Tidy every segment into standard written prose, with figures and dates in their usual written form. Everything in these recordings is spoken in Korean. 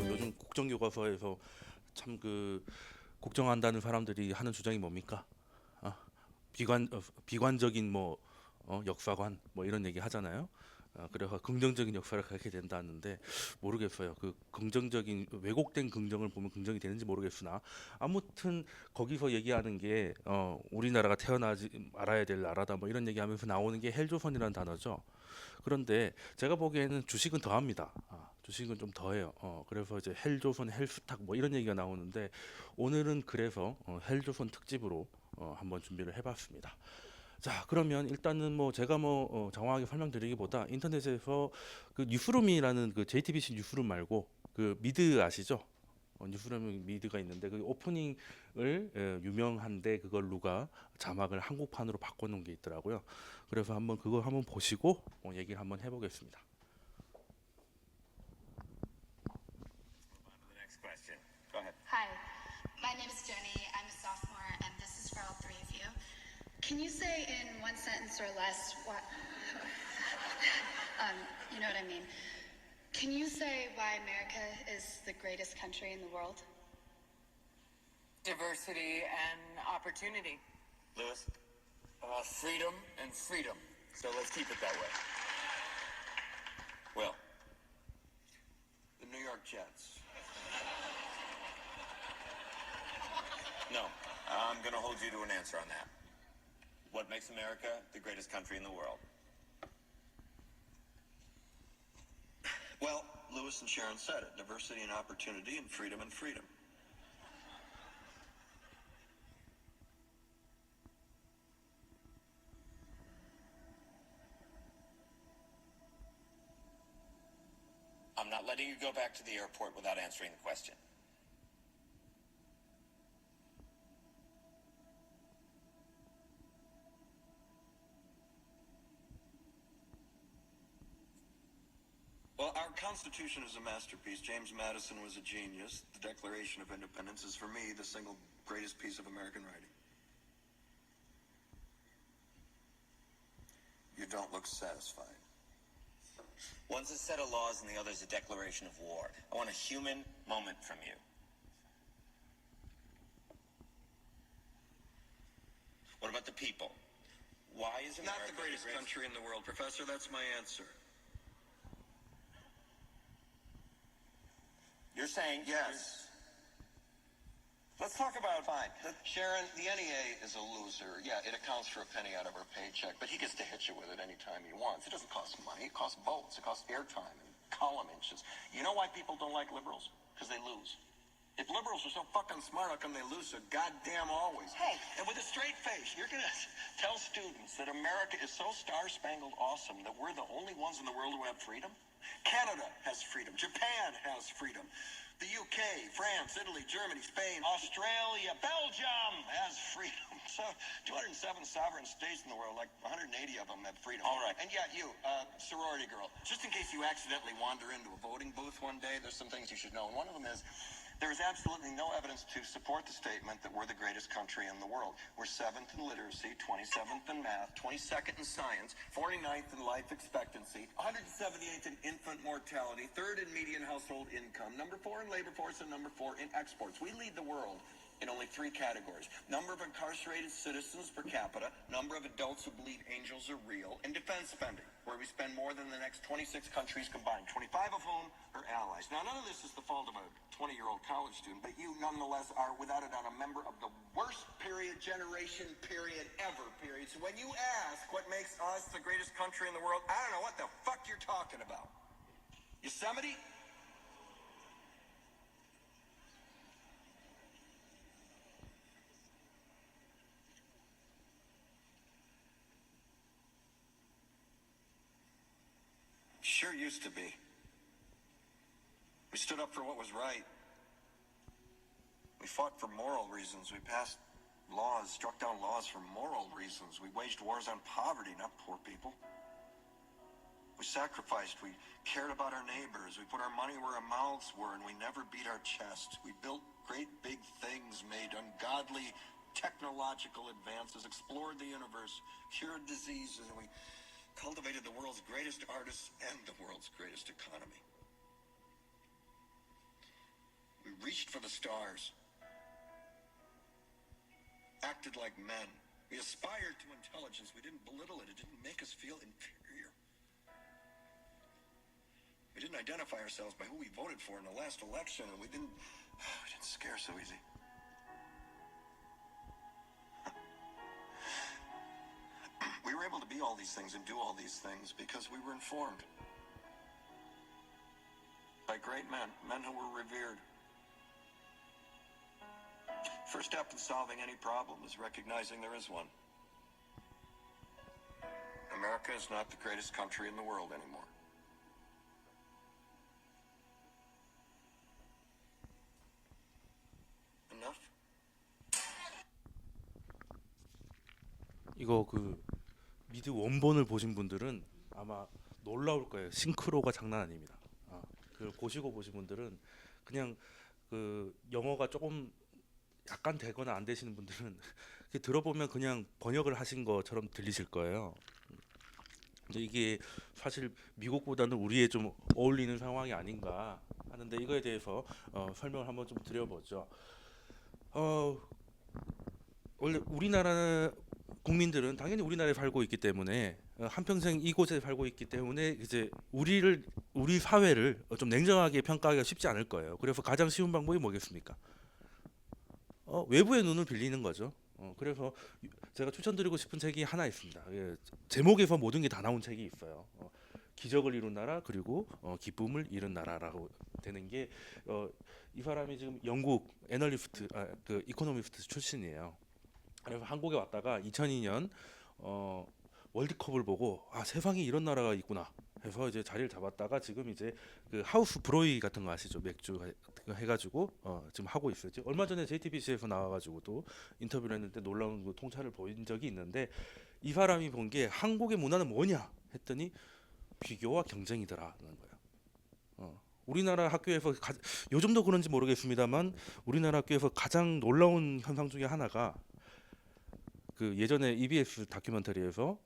요즘 국정교과서에서 참 그 국정한다는 사람들이 하는 주장이 뭡니까? 아, 비관적인 뭐 역사관 뭐 이런 얘기 하잖아요. 그래서 긍정적인 역사를 갖게 된다는데 모르겠어요. 그 긍정적인 왜곡된 긍정을 보면 긍정이 되는지 모르겠으나 아무튼 거기서 얘기하는 게 우리나라가 태어나지 말아야 될 나라다 뭐 이런 얘기하면서 나오는 게 헬조선이라는 단어죠. 그런데 제가 보기에는 주식은 더합니다. 주식은 좀 더해요. 그래서 이제 헬조선, 헬스탁 뭐 이런 얘기가 나오는데 오늘은 그래서 헬조선 특집으로 한번 준비를 해봤습니다. 자, 그러면 일단은 뭐 제가 장황하게 설명드리기보다 인터넷에서 그 뉴스룸이라는 그 JTBC 뉴스룸 말고 그 미드 아시죠? 뉴스룸 미드가 있는데 그 오프닝을 유명한데 그걸 누가 자막을 한국판으로 바꿔놓은 게 있더라고요. 그래서 한번 그거 한번 보시고 얘기를 한번 해보겠습니다. The next question. Go ahead. Hi, my name is Jenny. I'm a sophomore, and this is for all three of you. Can you say in one sentence or less what? You know what I mean. Can you say why America is the greatest country in the world? Diversity and opportunity. Lewis? Freedom and freedom. So let's keep it that way. Will? The New York Jets. No. I'm going to hold you to an answer on that. What makes America the greatest country in the world? Well, Lewis and Sharon said it. Diversity and opportunity and freedom and freedom. I'm not letting you go back to the airport without answering the question. Well, our Constitution is a masterpiece. James Madison was a genius. The Declaration of Independence is, for me, the single greatest piece of American writing. You don't look satisfied. One's a set of laws and the other's a declaration of war. I want a human moment from you. What about the people? Why is America Not the greatest country in the world, Professor. That's my answer. You're saying Yes. Let's talk about Fine. Sharon, the NEA is a loser. Yeah, it accounts for a penny out of her paycheck, but he gets to hit you with it anytime he wants. It doesn't cost money. It costs votes. It costs airtime and column inches. You know why people don't like liberals? Because they lose. If liberals are so fucking smart, how come they lose so goddamn always? Hey. And with a straight face, you're going to tell students that America is so star-spangled awesome that we're the only ones in the world who have freedom? Canada has freedom. Japan has freedom. The UK, France, Italy, Germany, Spain, Australia, Belgium has freedom. So 207 sovereign states in the world, like 180 of them have freedom. All right. And yeah, you, sorority girl, just in case you accidentally wander into a voting booth one day, there's some things you should know. And one of them is there is absolutely no evidence to support the statement that we're the greatest country in the world. We're 7th in literacy, 27th in math, 22nd in science, 49th in life expectancy, 178th in infant mortality, 3rd in median household income, number 4 in labor force, and number 4 in exports. We lead the world in only 3 categories: number of incarcerated citizens per capita, number of adults who believe angels are real, and defense spending, where we spend more than the next 26 countries combined, 25 of whom are allies. Now, none of this is the fault of a 20-year-old college student, but you nonetheless are, without a doubt, a member of the worst generation ever. So when you ask what makes us the greatest country in the world, I don't know what the fuck you're talking about. Yosemite? Sure used to be. We stood up for what was right. We fought for moral reasons. We passed laws, struck down laws for moral reasons. We waged wars on poverty, not poor people. We sacrificed. We cared about our neighbors. We put our money where our mouths were, and we never beat our chest. We built great big things, made ungodly technological advances, explored the universe, cured diseases, and we cultivated the world's greatest artists and the world's greatest economy. We reached for the stars, acted like men. We aspired to intelligence. We didn't belittle it. It didn't make us feel inferior. We didn't identify ourselves by who we voted for in the last election, and we didn't scare so easy. We were able to be all these things and do all these things because we were informed by great men, men who were revered. First step in solving any problem is recognizing there is one. America is not the greatest country in the world anymore. Enough? 이거 그 미드 원본을 보신 분들은 아마 놀라울 거예요. 싱크로가 장난 아닙니다. 그 보시고 보신 분들은 그냥 그 영어가 조금 약간 되거나 안 되시는 분들은 이렇게 들어보면 그냥 번역을 하신 것처럼 들리실 거예요. 근데 이게 사실 미국보다는 우리에 좀 어울리는 상황이 아닌가 하는데 이거에 대해서 설명을 한번 좀 드려보죠. 원래 우리나라 국민들은 당연히 우리나라에 살고 있기 때문에 한평생 이곳에 살고 있기 때문에 이제 우리 사회를 좀 냉정하게 평가하기가 쉽지 않을 거예요. 그래서 가장 쉬운 방법이 뭐겠습니까? 외부의 눈을 빌리는 거죠. 그래서 제가 추천드리고 싶은 책이 하나 있습니다. 예, 제목에서 모든 게 다 나온 책이 있어요. 기적을 이룬 나라 그리고 기쁨을 잃은 나라라고 되는 게 이 사람이 지금 영국 애널리스트 그 이코노미스트 출신이에요. 그래서 한국에 왔다가 2002년 월드컵을 보고 세상에 이런 나라가 있구나 해서 이제 자리를 잡았다가 지금 이제 그 하우스 브로이 같은 거 아시죠? 맥주 해가지고 지금 하고 있어요. 얼마 전에 JTBC에서 나와가지고도 인터뷰를 했는데 놀라운 그 통찰을 보인 적이 있는데 이 사람이 본 게 한국의 문화는 뭐냐 했더니 비교와 경쟁이더라는 거예요. 우리나라 학교에서 요즘도 그런지 모르겠습니다만 우리나라 학교에서 가장 놀라운 현상 중에 하나가 그 예전에 EBS 다큐멘터리에서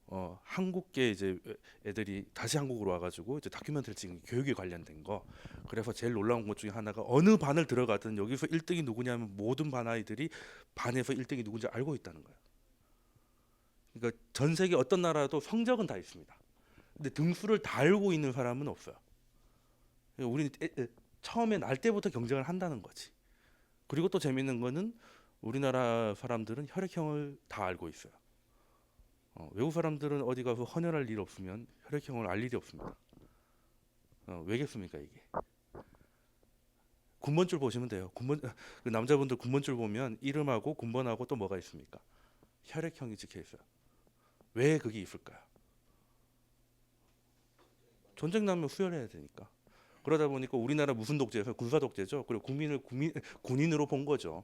한국계 이제 애들이 다시 한국으로 와가지고 이제 다큐멘터리 찍은 교육에 관련된 거. 그래서 제일 놀라운 것 중에 하나가 어느 반을 들어가든 여기서 1등이 누구냐면 모든 반 아이들이 반에서 1등이 누군지 알고 있다는 거예요. 그러니까 전 세계 어떤 나라도 성적은 다 있습니다. 근데 등수를 다 알고 있는 사람은 없어요. 그러니까 우리는 처음에 날 때부터 경쟁을 한다는 거지. 그리고 또 재밌는 거는 우리나라 사람들은 혈액형을 다 알고 있어요. 외국 사람들은 어디 가서 헌혈할 일 없으면 혈액형을 알 일이 없습니다. 왜겠습니까 이게? 군번줄 보시면 돼요. 그 남자분들 군번줄 보면 이름하고 군번하고 또 뭐가 있습니까? 혈액형이 찍혀 있어요. 왜 그게 있을까요? 전쟁 나면 수혈해야 되니까. 그러다 보니까 우리나라 무슨 독재에서 군사 독재죠. 그리고 국민을 군인으로 본 거죠.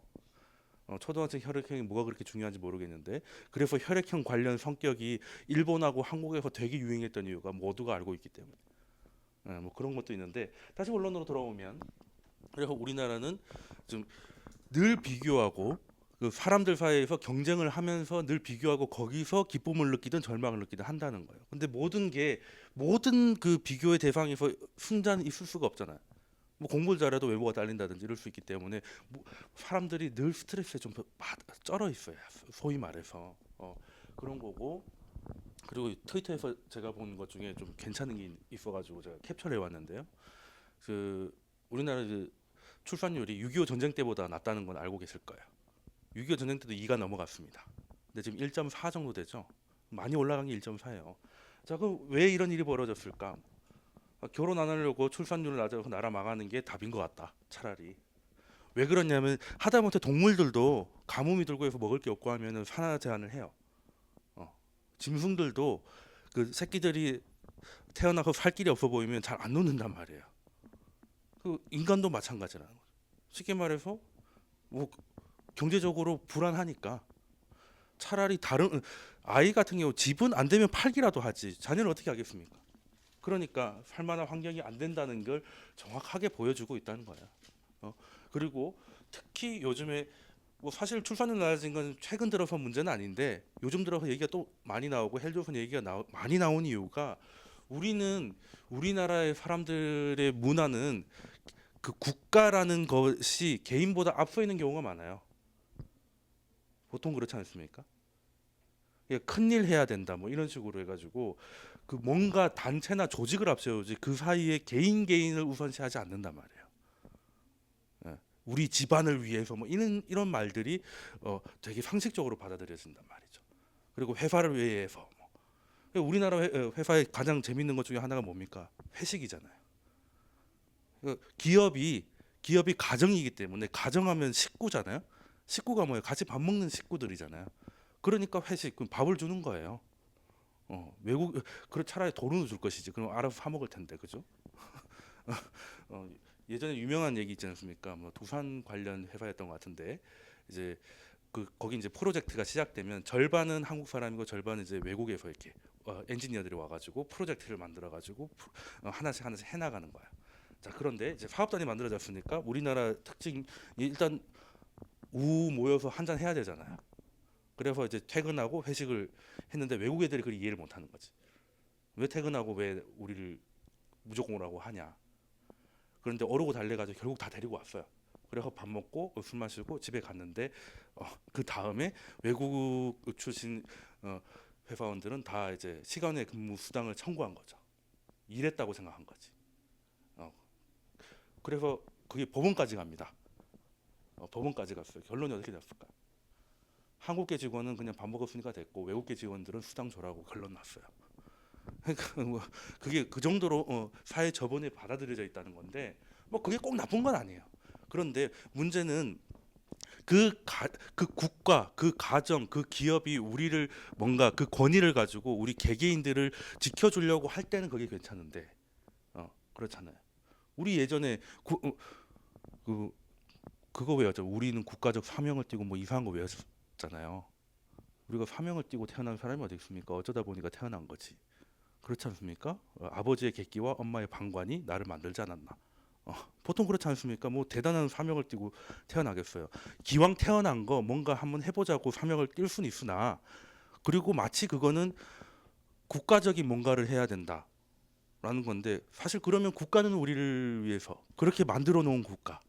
초등학생 혈액형이 뭐가 그렇게 중요한지 모르겠는데 그래서 혈액형 관련 성격이 일본하고 한국에서 되게 유행했던 이유가 모두가 알고 있기 때문에 뭐 그런 것도 있는데 다시 본론으로 돌아오면 그래서 우리나라는 좀 늘 비교하고 그 사람들 사이에서 경쟁을 하면서 늘 비교하고 거기서 기쁨을 느끼든 절망을 느끼든 한다는 거예요. 근데 모든 그 비교의 대상에서 승자는 있을 수가 없잖아요. 뭐 공부를 잘해도 외모가 딸린다든지 이럴 수 있기 때문에 사람들이 늘 스트레스에 좀 쩔어 있어요. 소위 말해서 그런 거고. 그리고 트위터에서 제가 본 것 중에 좀 괜찮은 게 있어가지고 제가 캡처를 해왔는데요. 그 우리나라 출산율이 6.25 전쟁 때보다 낮다는 건 알고 계실 거예요. 6.25 전쟁 때도 2가 넘어갔습니다. 근데 지금 1.4 정도 되죠. 많이 올라간 게 1.4예요. 자, 그럼 왜 이런 일이 벌어졌을까? 결혼 안 하려고 출산율을 낮아서 나라 망하는 게 답인 것 같다. 차라리. 왜 그러냐면 하다못해 동물들도 가뭄이 들고 해서 먹을 게 없고 하면은 산화 제한을 해요. 짐승들도 그 새끼들이 태어나서 살 길이 없어 보이면 잘 안 놓는단 말이에요. 그 인간도 마찬가지라는 거죠. 쉽게 말해서 뭐 경제적으로 불안하니까 차라리 다른 아이 같은 경우 집은 안 되면 팔기라도 하지 자녀를 어떻게 하겠습니까? 그러니까 살만한 환경이 안 된다는 걸 정확하게 보여주고 있다는 거예요. 그리고 특히 요즘에 뭐 사실 출산율 낮아진 건 최근 들어서 문제는 아닌데 요즘 들어서 얘기가 또 많이 나오고 헬조선 얘기가 많이 나온 이유가 우리나라의 사람들의 문화는 그 국가라는 것이 개인보다 앞서 있는 경우가 많아요. 보통 그렇지 않습니까? 큰일 해야 된다 뭐 이런 식으로 해가지고 그 뭔가 단체나 조직을 앞세우지 그 사이에 개인을 우선시하지 않는단 말이에요. 예. 우리 집안을 위해서 뭐 이런 말들이 되게 상식적으로 받아들여진단 말이죠. 그리고 회사를 위해서 뭐. 우리나라 회사의 가장 재밌는 것 중에 하나가 뭡니까? 회식이잖아요. 기업이 가정이기 때문에 가정하면 식구잖아요. 식구가 뭐예요? 같이 밥 먹는 식구들이잖아요. 그러니까 회식, 그럼 밥을 주는 거예요. 외국 그럼 차라리 돈을 줄 것이지. 그럼 알아서 사 먹을 텐데, 그죠? 예전에 유명한 얘기 있지 않습니까? 뭐 두산 관련 회사였던 것 같은데 이제 거기 이제 프로젝트가 시작되면 절반은 한국 사람이고 절반은 이제 외국에서 이렇게 엔지니어들이 와가지고 프로젝트를 만들어가지고 하나씩 해나가는 거야. 자 그런데 이제 사업단이 만들어졌으니까 우리나라 특징이 일단 모여서 한잔 해야 되잖아요. 그래서 이제 퇴근하고 회식을 했는데 외국 애들이 그걸 이해를 못하는 거지. 왜 퇴근하고 왜 우리를 무조건 오라고 하냐. 그런데 어르고 달래가지고 결국 다 데리고 왔어요. 그래서 밥 먹고 술 마시고 집에 갔는데 그 다음에 외국 출신 회사원들은 다 이제 시간외 근무 수당을 청구한 거죠. 일했다고 생각한 거지. 그래서 그게 법원까지 갑니다. 법원까지 갔어요. 결론이 어떻게 났을까? 한국계 직원은 그냥 밥 먹었으니까 됐고 외국계 직원들은 수당 줘라고 결론 났어요. 그러니까 뭐 그게 그 정도로 사회 저번에 받아들여져 있다는 건데 뭐 그게 꼭 나쁜 건 아니에요. 그런데 문제는 그 국가, 그 가정, 그 기업이 우리를 뭔가 그 권위를 가지고 우리 개개인들을 지켜주려고 할 때는 그게 괜찮은데 그렇잖아요. 우리 예전에 그거 외웠죠. 우리는 국가적 사명을 띠고 뭐 이상한 거 외웠잖아요. 우리가 사명을 띠고 태어난 사람이 어디 있습니까? 어쩌다 보니까 태어난 거지. 그렇지 않습니까? 아버지의 객기와 엄마의 방관이 나를 만들지 않았나. 보통 그렇지 않습니까? 뭐 대단한 사명을 띠고 태어나겠어요. 기왕 태어난 거 뭔가 한번 해보자고 사명을 띌 수는 있으나 그리고 마치 그거는 국가적인 뭔가를 해야 된다라는 건데 사실 그러면 국가는 우리를 위해서 그렇게 만들어 놓은 국가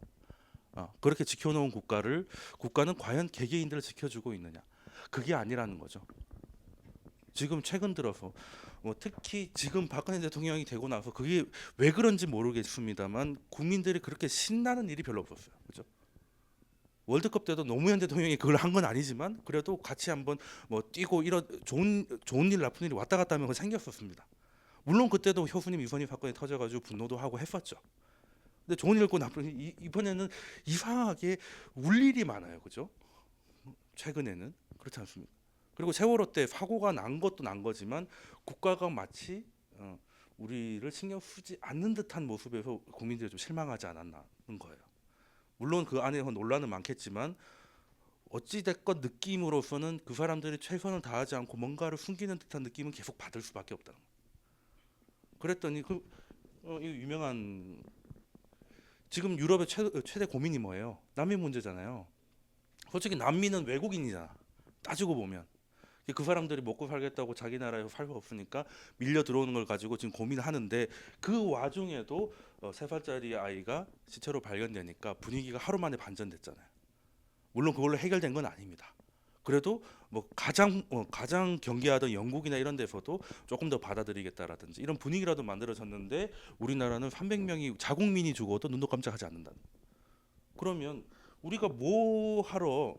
그렇게 지켜놓은 국가는 과연 개개인들을 지켜주고 있느냐? 그게 아니라는 거죠. 지금 최근 들어서 특히 지금 박근혜 대통령이 되고 나서 그게 왜 그런지 모르겠습니다만 국민들이 그렇게 신나는 일이 별로 없었어요. 그죠? 월드컵 때도 노무현 대통령이 그걸 한 건 아니지만 그래도 같이 한번 뭐 뛰고 이런 좋은 일 나쁜 일이 왔다 갔다 하면 생겼었습니다. 물론 그때도 효순이 이선희 사건이 터져가지고 분노도 하고 했었죠. 근데 좋은 일 있고 나쁜 일 이번에는 이상하게 울 일이 많아요. 그죠? 최근에는 그렇지 않습니까? 그리고 세월호 때 사고가 난 것도 난 거지만 국가가 마치 우리를 신경 쓰지 않는 듯한 모습에서 국민들이 좀 실망하지 않았나는 거예요. 물론 그 안에서 논란은 많겠지만 어찌 됐건 느낌으로서는 그 사람들이 최선을 다하지 않고 뭔가를 숨기는 듯한 느낌은 계속 받을 수밖에 없다는 거예요. 그랬더니 이 유명한 지금 유럽의 최대 고민이 뭐예요? 난민 문제잖아요. 솔직히 난민은 외국인이잖아. 따지고 보면 그 사람들이 먹고 살겠다고 자기 나라에서 살수 없으니까 밀려 들어오는 걸 가지고 지금 고민하는데 그 와중에도 3살짜리 아이가 시체로 발견되니까 분위기가 하루 만에 반전됐잖아요. 물론 그걸로 해결된 건 아닙니다. 그래도 뭐 가장 경계하던 영국이나 이런 데서도 조금 더 받아들이겠다라든지 이런 분위기라도 만들어졌는데 우리나라는 300명이 자국민이 죽어도 눈도 깜짝하지 않는다. 그러면 우리가 뭐 하러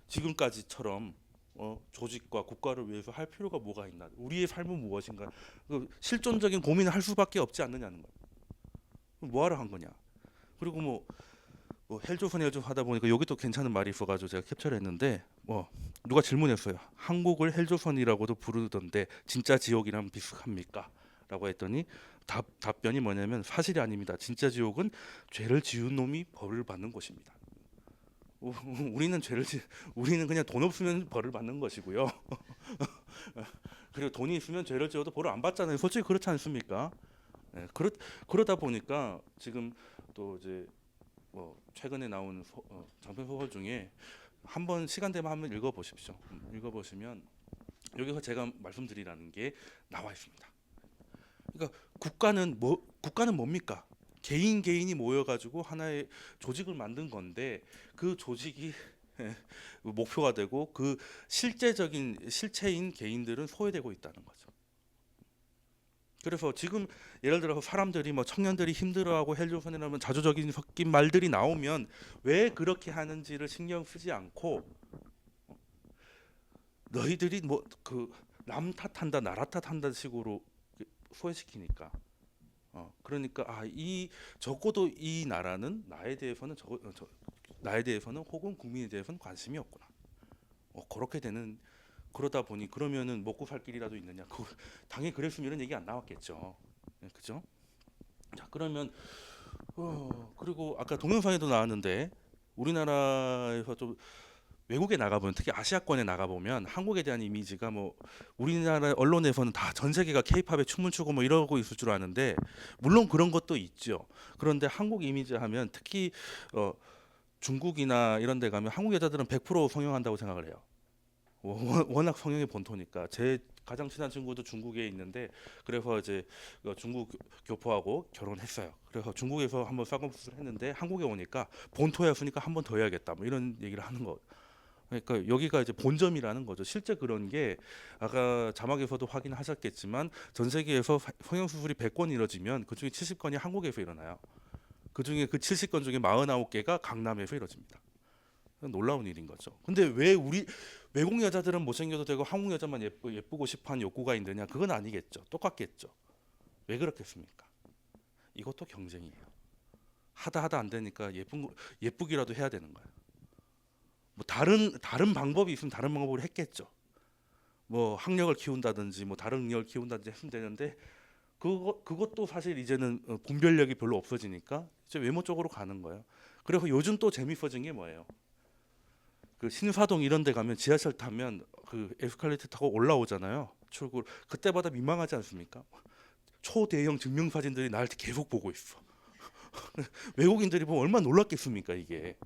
지금까지처럼 조직과 국가를 위해서 할 필요가 뭐가 있나? 우리의 삶은 무엇인가? 실존적인 고민을 할 수밖에 없지 않느냐는 거예요. 뭐하러 한 거냐? 그리고 뭐 헬조선 하다 보니까 여기 또 괜찮은 말이 있어가지고 제가 캡처를 했는데 누가 질문했어요. 한국을 헬조선이라고도 부르던데 진짜 지옥이랑 비슷합니까? 라고 했더니 답변이 뭐냐면 사실이 아닙니다. 진짜 지옥은 죄를 지은 놈이 벌을 받는 곳입니다. 우리는 그냥 돈 없으면 벌을 받는 것이고요. 그리고 돈이 있으면 죄를 지어도 벌을 안 받잖아요. 솔직히 그렇지 않습니까? 예, 그러다 보니까 지금 또 이제 뭐 최근에 나온 장편 소설 중에 한번 시간 되면 한번 읽어보십시오. 읽어보시면 여기서 제가 말씀드리라는 게 나와 있습니다. 그러니까 국가는 뭡니까? 개인이 모여가지고 하나의 조직을 만든 건데 그 조직이 목표가 되고 그 실체인 개인들은 소외되고 있다는 거죠. 그래서 지금 예를 들어서 사람들이 뭐 청년들이 힘들어하고 헬조선이라면 자조적인 섞인 말들이 나오면 왜 그렇게 하는지를 신경 쓰지 않고 너희들이 뭐 그 남 탓한다 나라 탓한다 식으로 소외시키니까 그러니까 이 적어도 이 나라는 나에 대해서는 나에 대해서는 혹은 국민에 대해서는 관심이 없구나. 그렇게 되는 그러다 보니 그러면은 먹고 살 길이라도 있느냐? 당연히 그랬으면 이런 얘기 안 나왔겠죠. 그죠? 자 그러면 그리고 아까 동영상에도 나왔는데 우리나라에서 좀 외국에 나가보면 특히 아시아권에 나가보면 한국에 대한 이미지가 뭐 우리나라 언론에서는 다 전 세계가 케이팝에 춤을 추고 뭐 이러고 있을 줄 아는데 물론 그런 것도 있죠. 그런데 한국 이미지 하면 특히 중국이나 이런 데 가면 한국 여자들은 100% 성형한다고 생각을 해요. 워낙 성형이 본토니까. 제 가장 친한 친구도 중국에 있는데 그래서 이제 중국 교포하고 결혼했어요. 그래서 중국에서 한번 쌍꺼풀 했는데 한국에 오니까 본토였으니까 한 번 더 해야겠다 뭐 이런 얘기를 하는 거. 그러니까 여기가 이제 본점이라는 거죠. 실제 그런 게 아까 자막에서도 확인하셨겠지만 전 세계에서 성형 수술이 100건 이루어지면 그중에 70건이 한국에서 일어나요. 그중에 그 70건 중에 49개가 강남에서 이루어집니다. 놀라운 일인 거죠. 근데 왜 우리 외국 여자들은 못생겨도 되고 한국 여자만 예쁘고 싶어하는 욕구가 있느냐? 그건 아니겠죠. 똑같겠죠. 왜 그렇겠습니까? 이것도 경쟁이에요. 하다 안 되니까 예쁘기라도 해야 되는 거예요. 뭐 다른 방법이 있으면 다른 방법으로 했겠죠. 뭐 학력을 키운다든지 뭐 다른 능력을 키운다든지 했으면 되는데 그것도 사실 이제는 분별력이 별로 없어지니까 이제 외모 쪽으로 가는 거예요. 그래서 요즘 또 재밌어진 게 뭐예요? 그 신사동 이런 데 가면 지하철 타면 그 에스컬레이터 타고 올라오잖아요. 출구 그때마다 민망하지 않습니까? 초대형 증명사진들이 날 계속 보고 있어. 외국인들이 보면 얼마나 놀랐겠습니까 이게.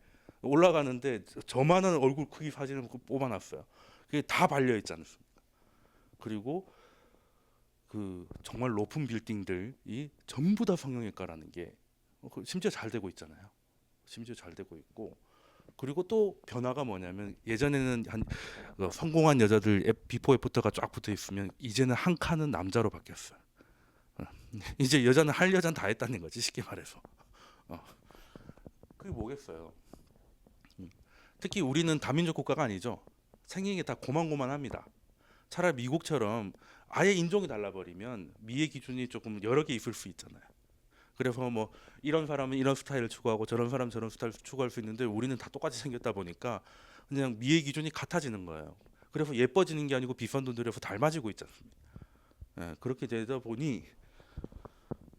올라가는데 저만한 얼굴 크기 사진을 뽑아놨어요. 그게 다 발려 있지 않습니까? 그리고 그 정말 높은 빌딩들이 전부 다 성형외과라는 게 심지어 잘 되고 있잖아요. 심지어 잘 되고 있고 그리고 또 변화가 뭐냐면 예전에는 한 성공한 여자들 비포 애프터가 쫙 붙어 있으면 이제는 한 칸은 남자로 바뀌었어요. 이제 여자는 할 여자는 다 했다는 거지 쉽게 말해서. 그게 뭐겠어요. 특히 우리는 다민족 국가가 아니죠. 생긴 게 다 고만고만합니다. 차라리 미국처럼 아예 인종이 달라버리면 미의 기준이 조금 여러 개 있을 수 있잖아요. 그래서 뭐 이런 사람은 이런 스타일을 추구하고 저런 사람은 저런 스타일을 추구할 수 있는데 우리는 다 똑같이 생겼다 보니까 그냥 미의 기준이 같아지는 거예요. 그래서 예뻐지는 게 아니고 비싼 돈 들여서 닮아지고 있지 않습니까? 그렇게 되다 보니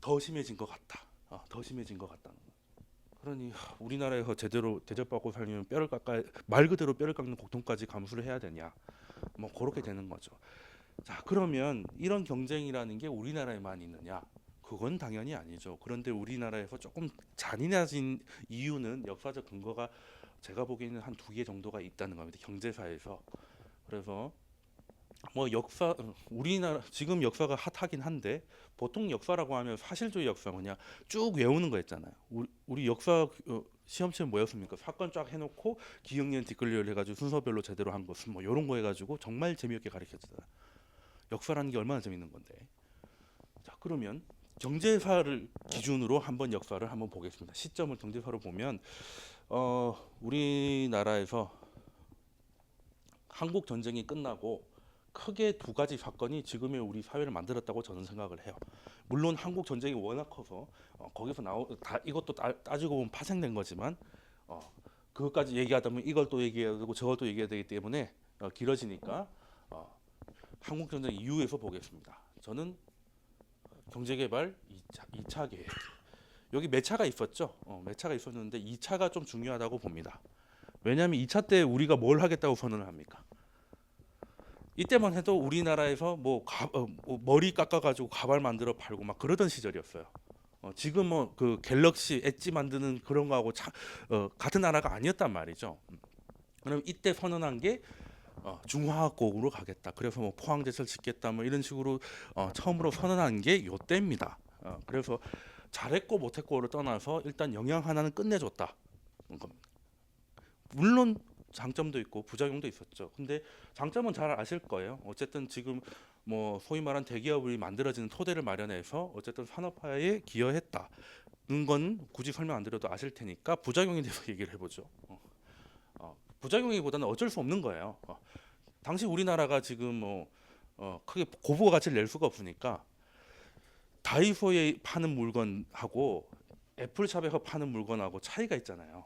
더 심해진 것 같다. 더 심해진 것 같다는 거예요. 그러니 우리나라에서 제대로 대접받고 살려면 말 그대로 뼈를 깎는 고통까지 감수를 해야 되냐? 뭐 그렇게 되는 거죠. 자 그러면 이런 경쟁이라는 게 우리나라에만 있느냐? 그건 당연히 아니죠. 그런데 우리나라에서 조금 잔인해진 이유는 역사적 근거가 제가 보기에는 한 2개 정도가 있다는 겁니다. 경제사에서. 그래서 뭐 우리나라 지금 역사가 핫하긴 한데 보통 역사라고 하면 사실주의 역사 뭐냐 쭉 외우는 거 있잖아요. 우리 역사 시험치는 뭐였습니까? 사건 쫙 해놓고 기억년 뒷글리를 해가지고 순서별로 제대로 한 것은 뭐 이런 거 해가지고 정말 재미없게 가르쳐주잖아요. 역사라는 게 얼마나 재밌는 건데. 자 그러면 경제사를 기준으로 한번 역사를 한번 보겠습니다. 시점을 경제사로 보면 우리나라에서 한국 전쟁이 끝나고 크게 2가지 사건이 지금의 우리 사회를 만들었다고 저는 생각을 해요. 물론 한국 전쟁이 워낙 커서 거기서 이것도 따지고 보면 파생된 거지만 그것까지 얘기하다 보면 이걸 또 얘기해야 되고 저걸 또 얘기해야 되기 때문에 길어지니까 한국 전쟁 이후에서 보겠습니다. 저는 경제개발 2차 계획 여기 몇 차가 있었죠? 몇 차가 있었는데 2차가 좀 중요하다고 봅니다. 왜냐하면 2차 때 우리가 뭘 하겠다고 선언을 합니까? 이때만 해도 우리나라에서 뭐 머리 깎아가지고 가발 만들어 팔고 막 그러던 시절이었어요. 지금 뭐 그 갤럭시 엣지 만드는 그런 거하고 같은 나라가 아니었단 말이죠. 그럼 이때 선언한 게 중화학공으로 가겠다. 그래서 뭐 포항제철 짓겠다. 뭐 이런 식으로 처음으로 선언한 게 요때입니다. 그래서 잘했고 못했고를 떠나서 일단 영향 하나는 끝내줬다. 겁니다. 물론 장점도 있고 부작용도 있었죠. 근데 장점은 잘 아실 거예요. 어쨌든 지금 뭐 소위 말한 대기업이 만들어지는 토대를 마련해서 어쨌든 산업화에 기여했다는 건 굳이 설명 안 드려도 아실 테니까 부작용에 대해서 얘기를 해보죠. 부작용이보다는 어쩔 수 없는 거예요. 당시 우리나라가 지금 크게 고부가 가치를 낼 수가 없으니까 다이소에 파는 물건하고 애플샵에서 파는 물건하고 차이가 있잖아요.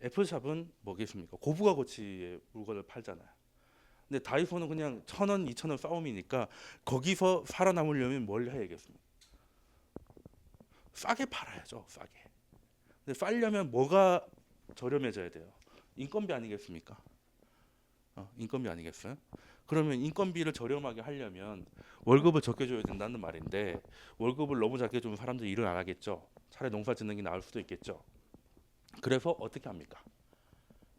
애플샵은 뭐겠습니까? 고부가 가치의 물건을 팔잖아요. 근데 다이소는 그냥 1,000원, 2,000원 싸움이니까 거기서 살아남으려면 뭘 해야겠습니까? 싸게 팔아야죠, 싸게. 근데 싸려면 뭐가 저렴해져야 돼요? 인건비 아니겠습니까? 인건비 아니겠어요? 그러면 인건비를 저렴하게 하려면 월급을 적게 줘야 된다는 말인데 월급을 너무 작게 주면 사람들이 일을 안 하겠죠. 차라리 농사 짓는 게 나을 수도 있겠죠. 그래서 어떻게 합니까?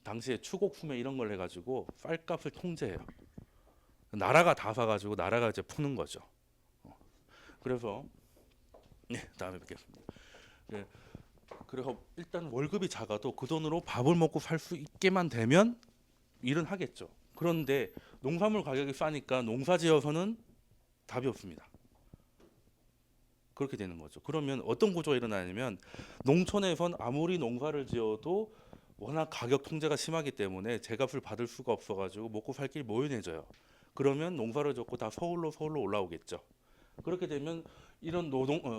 당시에 추곡 수매 이런 걸 해가지고 쌀값을 통제해요. 나라가 다 사가지고 나라가 이제 푸는 거죠. 그래서 다음에 뵙겠습니다. 네, 그래서 일단 월급이 작아도 그 돈으로 밥을 먹고 살 수 있게만 되면 일은 하겠죠. 그런데 농산물 가격이 싸니까 농사지어서는 답이 없습니다. 그렇게 되는 거죠. 그러면 어떤 구조가 일어나냐면 농촌에선 아무리 농사를 지어도 워낙 가격 통제가 심하기 때문에 제값을 받을 수가 없어가지고 먹고 살 길이 모연해져요. 그러면 농사를 짓고 다 서울로 올라오겠죠. 그렇게 되면 이런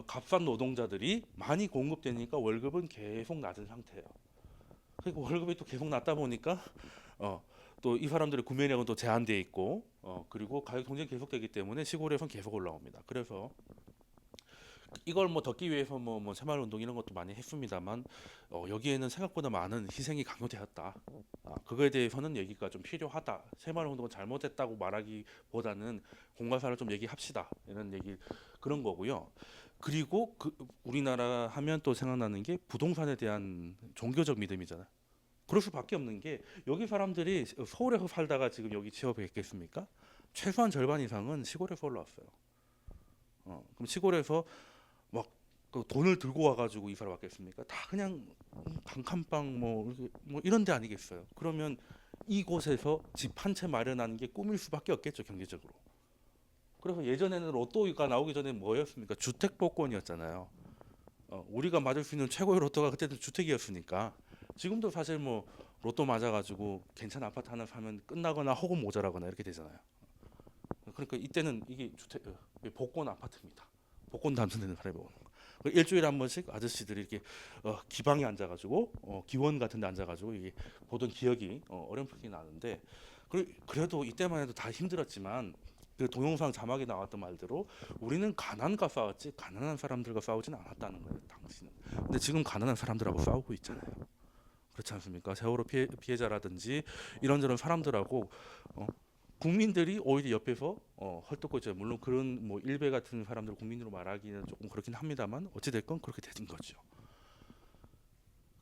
값싼 노동자들이 많이 공급되니까 월급은 계속 낮은 상태예요. 그리고 월급이 또 계속 낮다 보니까 또 이 사람들의 구매력은 또 제한돼 있고 그리고 가격 통제가 계속되기 때문에 시골에선 계속 올라옵니다. 그래서 이걸 뭐 덮기 위해서 뭐 새마을 운동 이런 것도 많이 했습니다만 여기에는 생각보다 많은 희생이 강요되었다. 그거에 대해서는 얘기가 좀 필요하다. 새마을 운동은 잘못했다고 말하기보다는 공과사를 좀 얘기합시다. 이런 얘기 그런 거고요. 그리고 우리나라 하면 또 생각나는 게 부동산에 대한 종교적 믿음이잖아요. 그럴 수밖에 없는 게 여기 사람들이 서울에서 살다가 지금 여기 취업을 했겠습니까? 최소한 절반 이상은 시골에서 올라왔어요. 그럼 시골에서 막 그 돈을 들고 와가지고 이사를 왔겠습니까? 다 그냥 단칸방 뭐 이런 데 아니겠어요? 그러면 이곳에서 집 한 채 마련하는 게 꿈일 수밖에 없겠죠, 경제적으로. 그래서 예전에는 로또가 나오기 전에 뭐였습니까? 주택복권이었잖아요. 우리가 맞을 수 있는 최고의 로또가 그때는 주택이었으니까 지금도 사실 뭐 로또 맞아가지고 괜찮은 아파트 하나 사면 끝나거나 혹은 모자라거나 이렇게 되잖아요. 그러니까 이때는 이게 복권 아파트입니다. 복권 당첨되는 사람이 오는 거. 일주일에 한 번씩 아저씨들이 이렇게 기방에 앉아가지고 기원 같은데 앉아가지고 이게 보던 기억이 어렴풋이 나는데 그래도 이때만 해도 다 힘들었지만 그 동영상 자막에 나왔던 말대로 우리는 가난과 싸웠지 가난한 사람들과 싸우지는 않았다는 거예요. 당시는. 근데 지금 가난한 사람들하고 싸우고 있잖아요. 그렇지 않습니까? 세월호 피해자라든지 이런저런 사람들하고 국민들이 오히려 옆에서 헐뜯고 있죠. 물론 그런 뭐 일베 같은 사람들 국민으로 말하기는 조금 그렇긴 합니다만 어찌 됐건 그렇게 된 거죠.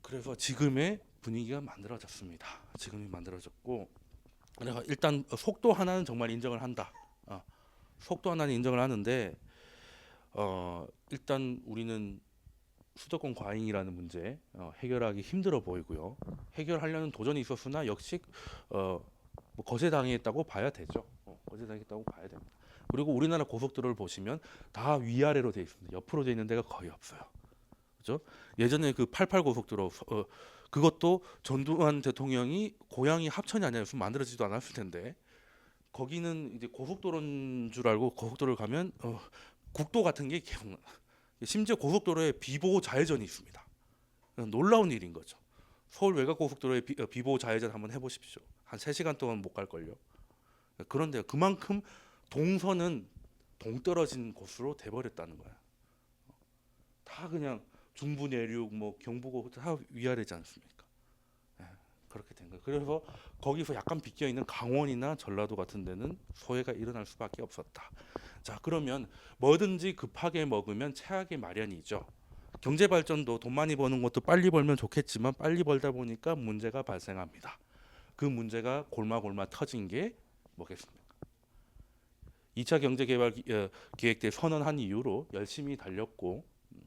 그래서 지금의 분위기가 만들어졌습니다. 지금이 만들어졌고 그래서 일단 속도 하나는 정말 인정을 한다. 속도 하나는 인정을 하는데 일단 우리는 수도권 과잉이라는 문제 해결하기 힘들어 보이고요. 해결하려는 도전이 있었으나 역시 뭐 거세당했다고 봐야 되죠. 거세당했다고 봐야 됩니다. 그리고 우리나라 고속도로를 보시면 다 위아래로 돼 있습니다. 옆으로 돼 있는 데가 거의 없어요. 그죠? 예전에 그 88 고속도로 그것도 전두환 대통령이 고향이 합천이 아니었으면 만들어지도 않았을 텐데 거기는 이제 고속도로인 줄 알고 고속도로를 가면 국도 같은 게 계속 심지어 고속도로에 비보호 좌회전이 있습니다. 놀라운 일인 거죠. 서울 외곽 고속도로에 비보호 좌회전 한번 해보십시오. 한 3시간 동안 못 갈걸요. 그런데 그만큼 동선은 동떨어진 곳으로 돼버렸다는 거야. 다 그냥 중부 내륙 뭐 경부고 다 위아래지 않습니까? 그렇게 된 거예요. 그래서 거기서 약간 비껴 있는 강원이나 전라도 같은 데는 소외가 일어날 수밖에 없었다. 자, 그러면 뭐든지 급하게 먹으면 최악의 마련이죠. 경제 발전도 돈 많이 버는 것도 빨리 벌면 좋겠지만 빨리 벌다 보니까 문제가 발생합니다. 그 문제가 골마골마 터진 게 뭐겠습니까? 2차 경제개발 계획 때 선언한 이후로 열심히 달렸고,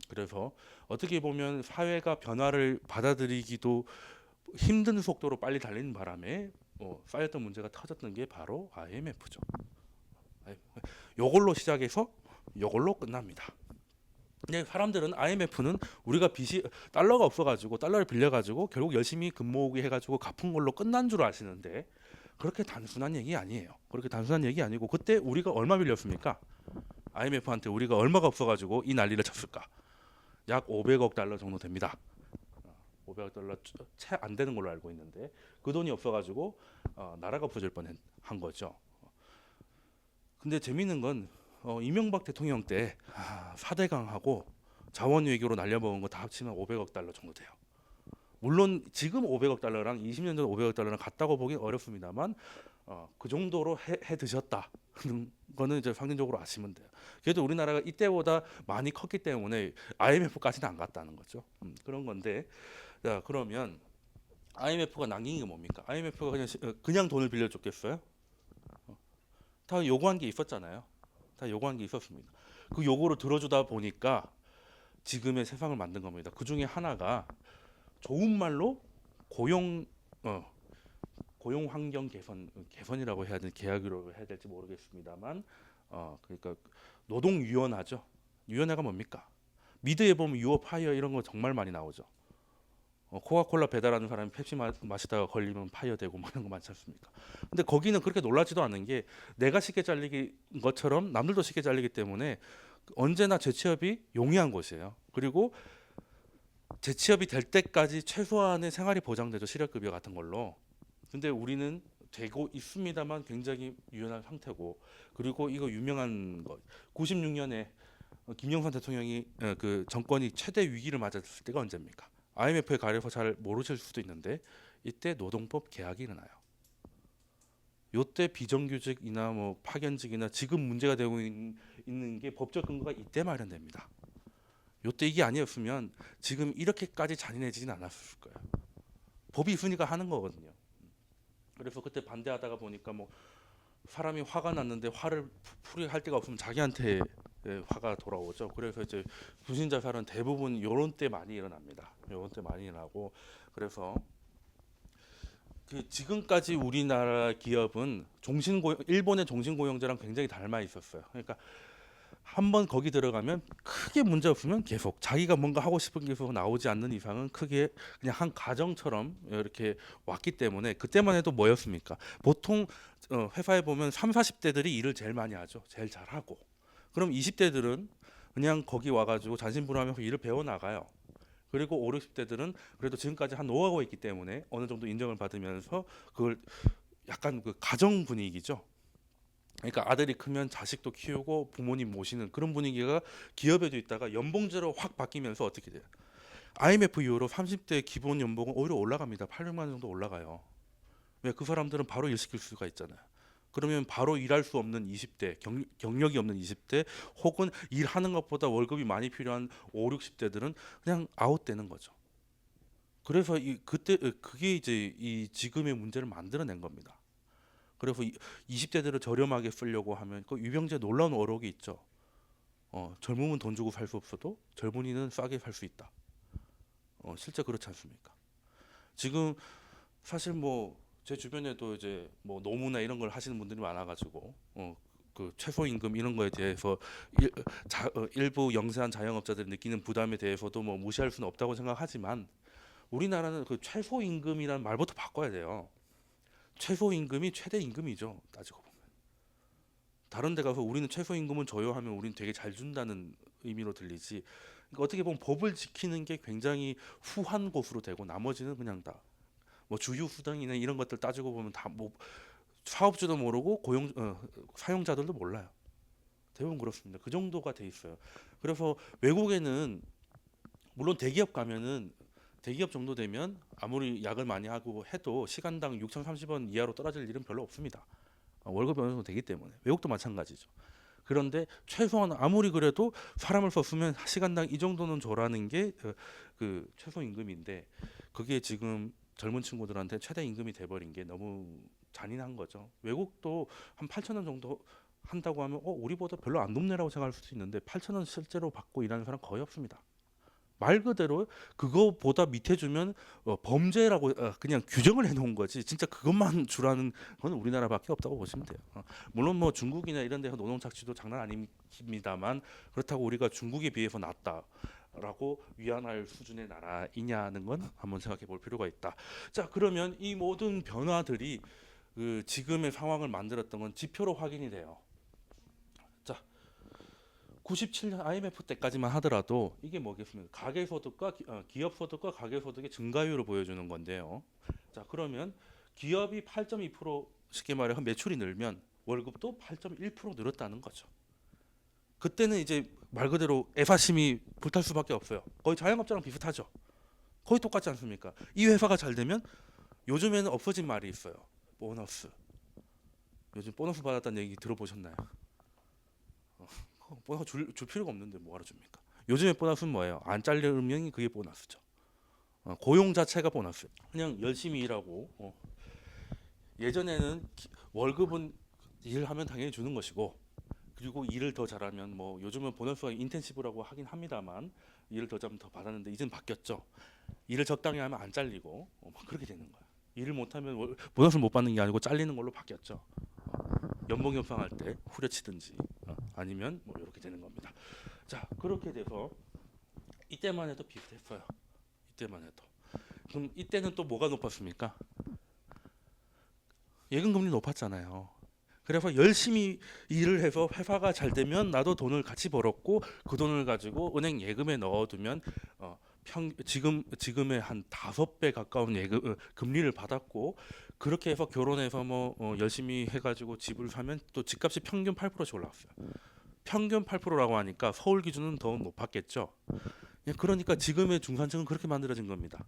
그래서 어떻게 보면 사회가 변화를 받아들이기도 힘든 속도로 빨리 달리는 바람에 쌓였던 문제가 터졌던 게 바로 IMF죠. 요걸로 시작해서 요걸로 끝납니다. 근데 사람들은 IMF는 우리가 빚이 달러가 없어가지고 달러를 빌려가지고 결국 열심히 금 모으기 해가지고 갚은 걸로 끝난 줄 아시는데 그렇게 단순한 얘기 아니에요. 그렇게 단순한 얘기 아니고 그때 우리가 얼마 빌렸습니까? IMF한테 우리가 얼마가 없어가지고 이 난리를 쳤을까? 약 500억 달러 정도 됩니다. 500억 달러 채 안 되는 걸로 알고 있는데 그 돈이 없어가지고 나라가 없어질 뻔한 거죠. 근데 재미있는 건 이명박 대통령 때 4대강하고 자원 외교로 날려먹은 거 다 합치면 500억 달러 정도 돼요. 물론 지금 500억 달러랑 20년 전 500억 달러랑 같다고 보기 어렵습니다만 그 정도로 해 드셨다. 거는 이제 상징적으로 아시면 돼요. 그래도 우리나라가 이때보다 많이 컸기 때문에 IMF까지는 안 갔다는 거죠. 그런 건데, 자, 그러면 IMF가 남긴 게 뭡니까? IMF가 그냥 돈을 빌려줬겠어요? 다 요구한 게 있었잖아요. 다 요구한 게 있었습니다. 그 요구를 들어주다 보니까 지금의 세상을 만든 겁니다. 그 중에 하나가 좋은 말로 고용 환경 개선이라고 해야 되는 계약이라고 해야 될지 모르겠습니다만 그러니까 노동 유연화죠. 유연화가 뭡니까? 미드에 보면 유어 파이어 이런 거 정말 많이 나오죠. 코카콜라 배달하는 사람이 펩시 마시다가 걸리면 파이어 되고 뭐 이런 거 많지 않습니까? 근데 거기는 그렇게 놀라지도 않은 게 내가 쉽게 잘리기 것처럼 남들도 쉽게 잘리기 때문에 언제나 재취업이 용이한 곳이에요. 그리고 재취업이 될 때까지 최소한의 생활이 보장되죠. 실업급여 같은 걸로. 근데 우리는 되고 있습니다만 굉장히 유연한 상태고, 그리고 이거 유명한 거 96년에 김영삼 대통령이 그 정권이 최대 위기를 맞았을 때가 언제입니까? IMF에 가려서 잘 모르실 수도 있는데 이때 노동법 개혁이 일어나요. 요때 비정규직이나 뭐 파견직이나 지금 문제가 되고 있는 게 법적 근거가 이때 마련됩니다. 요때 이게 아니었으면 지금 이렇게까지 잔인해지진 않았을 거예요. 법이 있으니까 하는 거거든요. 그래서 그때 반대하다가 보니까 뭐 사람이 화가 났는데 화를 풀이할 데가 없으면 자기한테 화가 돌아오죠. 그래서 이제 부신자살은 대부분 요런 때 많이 일어납니다. 요런 때 많이 일어나고, 그래서 그 지금까지 우리나라 기업은 일본의 종신고용제랑 굉장히 닮아 있었어요. 그러니까 한번 거기 들어가면 크게 문제 없으면 계속 자기가 뭔가 하고 싶은 게 계속 나오지 않는 이상은 크게 그냥 한 가정처럼 이렇게 왔기 때문에 그때만 해도 뭐였습니까? 보통 회사에 보면 3, 40대들이 일을 제일 많이 하죠. 제일 잘하고. 그럼 20대들은 그냥 거기 와가지고 잔심부름하면서 일을 배워 나가요. 그리고 5, 60대들은 그래도 지금까지 한 노하우가 있기 때문에 어느 정도 인정을 받으면서 그걸 약간 그 가정 분위기죠. 그러니까 아들이 크면 자식도 키우고 부모님 모시는 그런 분위기가 기업에도 있다가 연봉제로 확 바뀌면서 어떻게 돼요? IMF 이후로 30대 기본 연봉은 오히려 올라갑니다. 800만 원 정도 올라가요. 왜? 그 사람들은 바로 일 시킬 수가 있잖아요. 그러면 바로 일할 수 없는 20대, 경력이 없는 20대, 혹은 일하는 것보다 월급이 많이 필요한 5, 60대들은 그냥 아웃되는 거죠. 그래서 그게 이제 이 지금의 문제를 만들어낸 겁니다. 그래서 20대들을 저렴하게 쓰려고 하면 그 유병재 놀라운 어록이 있죠. 젊으면 돈 주고 살 수 없어도 젊은이는 싸게 살 수 있다. 실제 그렇지 않습니까? 지금 사실 뭐 제 주변에도 이제 뭐 노무나 이런 걸 하시는 분들이 많아가지고 그 최소임금 이런 거에 대해서 일부 영세한 자영업자들이 느끼는 부담에 대해서도 뭐 무시할 수는 없다고 생각하지만 우리나라는 그 최소임금이라는 말부터 바꿔야 돼요. 최소임금이 최대임금이죠. 따지고 보면. 다른 데 가서 우리는 최소임금은 줘요 하면 우리는 되게 잘 준다는 의미로 들리지. 그러니까 어떻게 보면 법을 지키는 게 굉장히 후한 곳으로 되고 나머지는 그냥 다 뭐 주휴수당이나 이런 것들 따지고 보면 다 뭐 사업주도 모르고 사용자들도 몰라요. 대부분 그렇습니다. 그 정도가 돼 있어요. 그래서 외국에는 물론 대기업 가면은 대기업 정도 되면 아무리 약을 많이 하고 해도 시간당 6,030원 이하로 떨어질 일은 별로 없습니다. 월급이 어느 정도 되기 때문에. 외국도 마찬가지죠. 그런데 최소한 아무리 그래도 사람을 썼으면 시간당 이 정도는 줘라는 게 그 최소 임금인데, 그게 지금 젊은 친구들한테 최대 임금이 돼버린 게 너무 잔인한 거죠. 외국도 한 8,000원 정도 한다고 하면 우리보다 별로 안 높네라고 생각할 수도 있는데 8,000원 실제로 받고 일하는 사람 거의 없습니다. 말 그대로 그거보다 밑에 주면 범죄라고 그냥 규정을 해놓은 거지, 진짜 그것만 주라는 건 우리나라밖에 없다고 보시면 돼요. 물론 뭐 중국이나 이런 데서 노동 착취도 장난 아닙니다만, 그렇다고 우리가 중국에 비해서 낫다라고 위안할 수준의 나라이냐는 건 한번 생각해 볼 필요가 있다. 자, 그러면 이 모든 변화들이 그 지금의 상황을 만들었던 건 지표로 확인이 돼요. 자, 97년 IMF 때까지만 하더라도 이게 뭐겠습니까? 가계소득과 기업소득과 가계소득의 증가율을 보여주는 건데요. 자, 그러면 기업이 8.2% 쉽게 말해서 매출이 늘면 월급도 8.1% 늘었다는 거죠. 그때는 이제 말 그대로 애사심이 불탈 수밖에 없어요. 거의 자영업자랑 비슷하죠. 거의 똑같지 않습니까? 이 회사가 잘 되면, 요즘에는 없어진 말이 있어요. 보너스. 요즘 보너스 받았다는 얘기 들어보셨나요? 보너스 줄 필요가 없는데 뭐하러 줍니까? 요즘에 보너스는 뭐예요? 안 잘리면 그게 보너스죠. 고용 자체가 보너스. 그냥 열심히 일하고, 예전에는 월급은 일하면 당연히 주는 것이고, 그리고 일을 더 잘하면 뭐 요즘은 보너스가 인텐시브라고 하긴 합니다만, 일을 더 잘하면 더 받았는데 이젠 바뀌었죠. 일을 적당히 하면 안 잘리고 그렇게 되는 거야. 일을 못하면 보너스를 못 받는 게 아니고 잘리는 걸로 바뀌었죠. 연봉 협상할 때 후려치든지 아니면 뭐 이렇게 되는 겁니다. 자, 그렇게 돼서 이때만 해도 비슷했어요. 이때만 해도. 그럼 이때는 또 뭐가 높았습니까? 예금금리 높았잖아요. 그래서 열심히 일을 해서 회사가 잘 되면 나도 돈을 같이 벌었고, 그 돈을 가지고 은행 예금에 넣어두면 지금의 한 5배 가까운 금리를 받았고, 그렇게 해서 결혼해서 열심히 해가지고 집을 사면 또 집값이 평균 8%씩 올라왔어요. 평균 8%라고 하니까 서울 기준은 더 높았겠죠. 그러니까 지금의 중산층은 그렇게 만들어진 겁니다.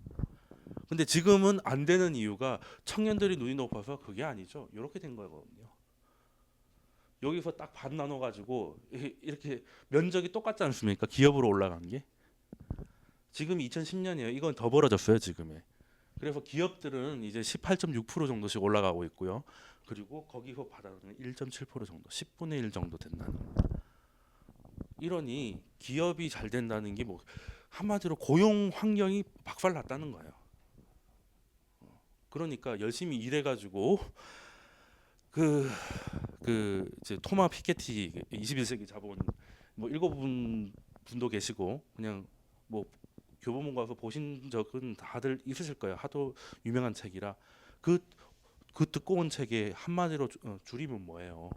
근데 지금은 안 되는 이유가 청년들이 눈이 높아서 그게 아니죠. 이렇게 된 거거든요. 여기서 딱 반 나눠가지고 이렇게 면적이 똑같지 않습니까? 기업으로 올라간 게. 지금 2010년이에요. 이건 더 벌어졌어요, 지금에. 그래서 기업들은 이제 18.6% 정도씩 올라가고 있고요. 그리고 거기서 받아들이는 1.7% 정도, 10분의 1 정도 된다는 겁니다. 이러니 기업이 잘 된다는 게 뭐 한마디로 고용 환경이 박살났다는 거예요. 그러니까 열심히 일해가지고 이제 토마 피케티 21세기 자본 뭐 읽어본 분도 계시고, 그냥 뭐 교보문 가서 보신 적은 다들 있으실 거예요. 하도 유명한 책이라. 그 듣고 온 책의 한마디로 줄이면 뭐예요?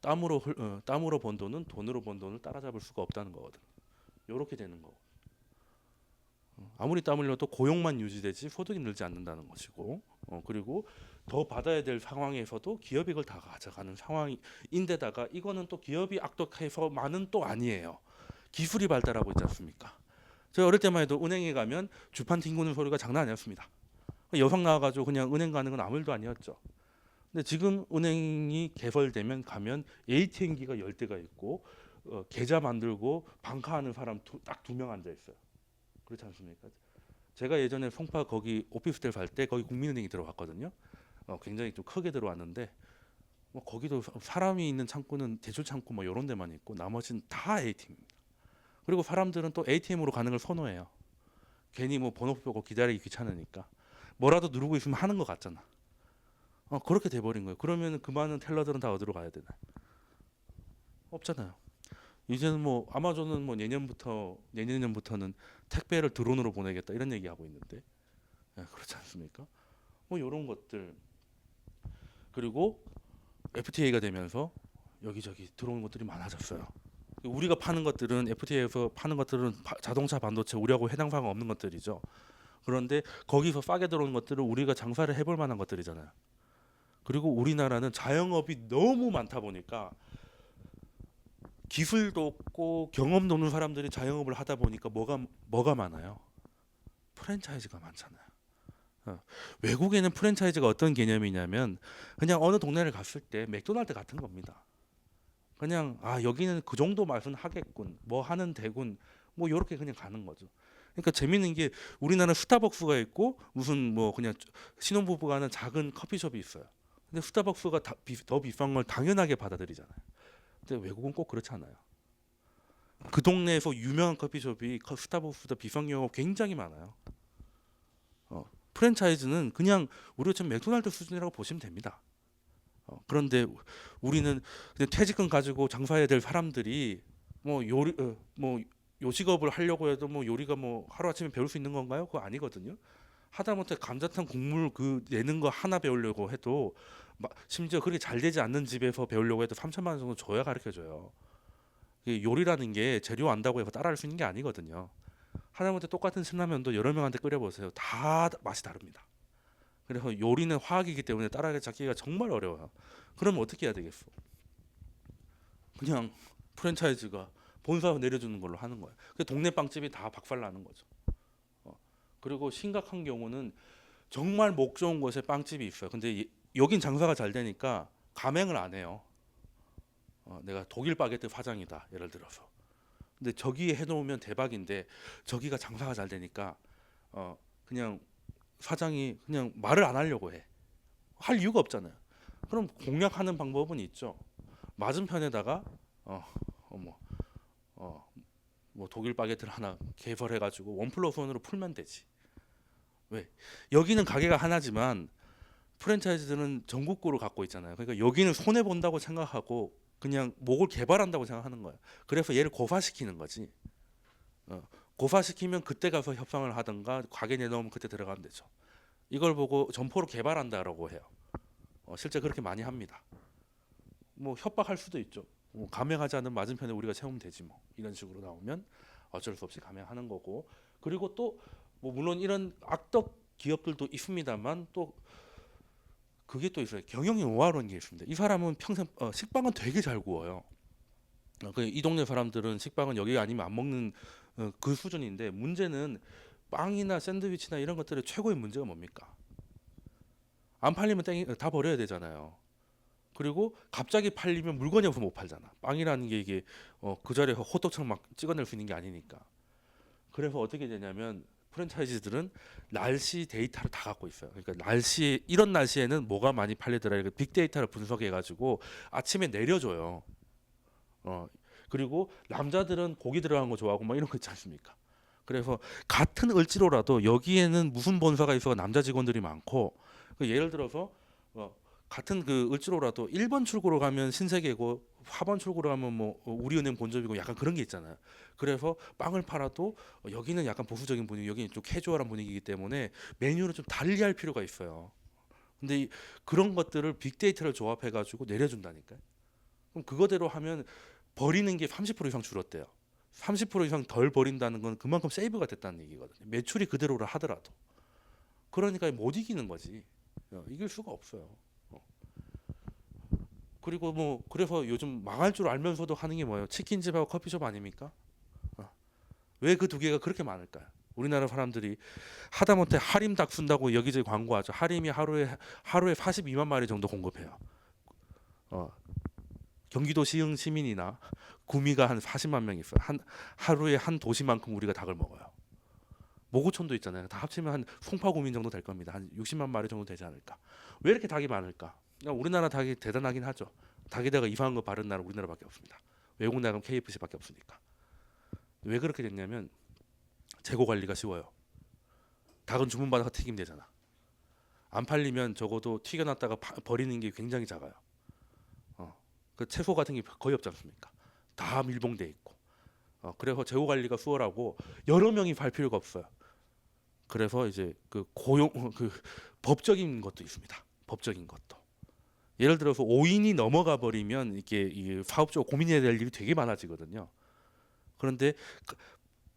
땀으로 번 돈은 돈으로 번 돈을 따라잡을 수가 없다는 거거든. 요렇게 되는 거. 아무리 땀 흘려도 고용만 유지되지 소득이 늘지 않는다는 것이고, 그리고 더 받아야 될 상황에서도 기업이 그걸 다 가져가는 상황인데다가, 이거는 또 기업이 악독해서만은 또 아니에요. 기술이 발달하고 있지 않습니까? 제가 어릴 때만 해도 은행에 가면 주판 튕기는 소리가 장난 아니었습니다. 여성 나와가지고 그냥 은행 가는 건 아무 일도 아니었죠. 근데 지금 은행이 개설되면 가면 ATM기가 10대가 있고, 계좌 만들고 방카하는 사람 딱 2명 앉아 있어요. 그렇지 않습니까? 제가 예전에 송파 거기 오피스텔 살 때 거기 국민은행이 들어갔거든요. 굉장히 좀 크게 들어왔는데, 뭐 거기도 사람이 있는 창구는 대출 창구 뭐 이런 데만 있고 나머지는 다 ATM입니다. 그리고 사람들은 또 ATM으로 가는 걸 선호해요. 괜히 뭐 번호 보고 기다리기 귀찮으니까 뭐라도 누르고 있으면 하는 것 같잖아. 그렇게 돼버린 거예요. 그러면 그 많은 텔러들은 다 어디로 가야 되나? 없잖아요. 이제는 뭐 아마존은 뭐 내년부터는 택배를 드론으로 보내겠다 이런 얘기하고 있는데, 그렇지 않습니까? 뭐 이런 것들. 그리고 FTA가 되면서 여기저기 들어오는 것들이 많아졌어요. 우리가 파는 것들은 FTA에서 파는 것들은 자동차, 반도체, 우리하고 해당 사항 없는 것들이죠. 그런데 거기서 싸게 들어오는 것들은 우리가 장사를 해볼 만한 것들이잖아요. 그리고 우리나라는 자영업이 너무 많다 보니까 기술도 없고 경험도 없는 사람들이 자영업을 하다 보니까 뭐가 많아요? 프랜차이즈가 많잖아요. 외국에는 프랜차이즈가 어떤 개념이냐면 그냥 어느 동네를 갔을 때 맥도날드 같은 겁니다. 그냥 아 여기는 그 정도 맛은 하겠군, 뭐 하는 대군, 뭐 요렇게 그냥 가는 거죠. 그러니까 재밌는 게 우리나라 스타벅스가 있고 무슨 뭐 그냥 신혼부부가 하는 작은 커피숍이 있어요. 근데 스타벅스가 더 비싼 걸 당연하게 받아들이잖아요. 근데 외국은 꼭 그렇지 않아요. 그 동네에서 유명한 커피숍이 스타벅스보다 비싼 경우가 굉장히 많아요. 프랜차이즈는 그냥 우리가 지금 맥도날드 수준이라고 보시면 됩니다. 그런데 우리는 그냥 퇴직금 가지고 장사해야 될 사람들이 뭐 요리 뭐 요식업을 하려고 해도 뭐 요리가 뭐 하루 아침에 배울 수 있는 건가요? 그거 아니거든요. 하다못해 감자탕 국물 그 내는 거 하나 배우려고 해도 심지어 그렇게 잘 되지 않는 집에서 배우려고 해도 3천만 원 정도 줘야 가르쳐 줘요. 요리라는 게 재료 안다고 해서 따라할 수 있는 게 아니거든요. 하다못해 똑같은 신라면도 여러 명한테 끓여보세요. 다 맛이 다릅니다. 그래서 요리는 화학이기 때문에 따라잡기가 정말 어려워요. 그러면 어떻게 해야 되겠어? 그냥 프랜차이즈가 본사 내려주는 걸로 하는 거예요. 그 동네 빵집이 다 박살나는 거죠. 그리고 심각한 경우는 정말 목 좋은 곳에 빵집이 있어요. 근데 여긴 장사가 잘 되니까 가맹을 안 해요. 내가 독일 바게트 사장이다 예를 들어서. 근데 저기에 해놓으면 대박인데 저기가 장사가 잘 되니까 그냥 사장이 그냥 말을 안 하려고 해. 할 이유가 없잖아요. 그럼 공략하는 방법은 있죠. 맞은편에다가 뭐 독일 바게트를 하나 개설해가지고 1+1으로 풀면 되지. 왜? 여기는 가게가 하나지만 프랜차이즈들은 전국구로 갖고 있잖아요. 그러니까 여기는 손해 본다고 생각하고 그냥 목을 개발한다고 생각하는 거예요. 그래서 얘를 고사시키는 거지. 고사시키면 그때 가서 협상을 하든가 가게 내놓으면 그때 들어가면 되죠. 이걸 보고 점포로 개발한다라고 해요. 실제 그렇게 많이 합니다. 뭐 협박할 수도 있죠. 뭐 감행하지 않은 맞은편에 우리가 세우면 되지 뭐 이런 식으로 나오면 어쩔 수 없이 감행하는 거고. 그리고 또 뭐 물론 이런 악덕 기업들도 있습니다만 또 그게 또 있어요. 경영이 노하우라는 게 있습니다. 이 사람은 평생 식빵은 되게 잘 구워요. 이 동네 사람들은 식빵은 여기 아니면 안 먹는 그 수준인데 문제는 빵이나 샌드위치나 이런 것들의 최고의 문제가 뭡니까? 안 팔리면 다 버려야 되잖아요. 그리고 갑자기 팔리면 물건이 없어서 못 팔잖아. 빵이라는 게 이게 그 자리에서 호떡처럼 막 찍어낼 수 있는 게 아니니까. 그래서 어떻게 되냐면 프랜차이즈들은 날씨 데이터를 다 갖고 있어요. 그러니까 이런 날씨에는 뭐가 많이 팔리더라. 이렇게 빅데이터를 분석해 가지고 아침에 내려줘요. 그리고 남자들은 고기 들어간 거 좋아하고 막 이런 거 있지 않습니까? 그래서 같은 을지로라도 여기에는 무슨 본사가 있어 남자 직원들이 많고 예를 들어서 같은 그 을지로라도 1번 출구로 가면 신세계고 4번 출구로 가면 뭐 우리은행 본점이고 약간 그런 게 있잖아요. 그래서 빵을 팔아도 여기는 약간 보수적인 분위기, 여기는 좀 캐주얼한 분위기이기 때문에 메뉴를 좀 달리할 필요가 있어요. 근데 그런 것들을 빅데이터를 조합해 가지고 내려준다니까요. 그럼 그거대로 하면 버리는 게 30% 이상 줄었대요. 30% 이상 덜 버린다는 건 그만큼 세이브가 됐다는 얘기거든요. 매출이 그대로를 하더라도. 그러니까 못 이기는 거지. 이길 수가 없어요. 그리고 뭐 그래서 요즘 망할 줄 알면서도 하는 게 뭐예요? 치킨집하고 커피숍 아닙니까? 왜 그 두 개가 그렇게 많을까요? 우리나라 사람들이 하다못해 하림 닭 쓴다고 여기저기 광고하죠. 하림이 하루에 42만 마리 정도 공급해요. 경기도 시흥 시민이나 구미가 한 40만 명 있어요. 하루에 한 도시만큼 우리가 닭을 먹어요. 모구촌도 있잖아요. 다 합치면 한 송파구민 정도 될 겁니다. 한 60만 마리 정도 되지 않을까. 왜 이렇게 닭이 많을까? 우리나라 닭이 대단하긴 하죠. 닭에다가 이상한 거 바른 나라 우리나라밖에 없습니다. 외국 나가면 KFC밖에 없으니까. 왜 그렇게 됐냐면 재고 관리가 쉬워요. 닭은 주문받아서 튀기면 되잖아. 안 팔리면 적어도 튀겨놨다가 버리는 게 굉장히 작아요. 그 채소 같은 게 거의 없지 않습니까? 다 밀봉돼 있고. 그래서 재고 관리가 수월하고 여러 명이 팔 필요가 없어요. 그래서 이제 그 법적인 것도 있습니다. 법적인 것도. 예를 들어서 5인이 넘어가 버리면 이게 사업적으로 고민해야 될 일이 되게 많아지거든요. 그런데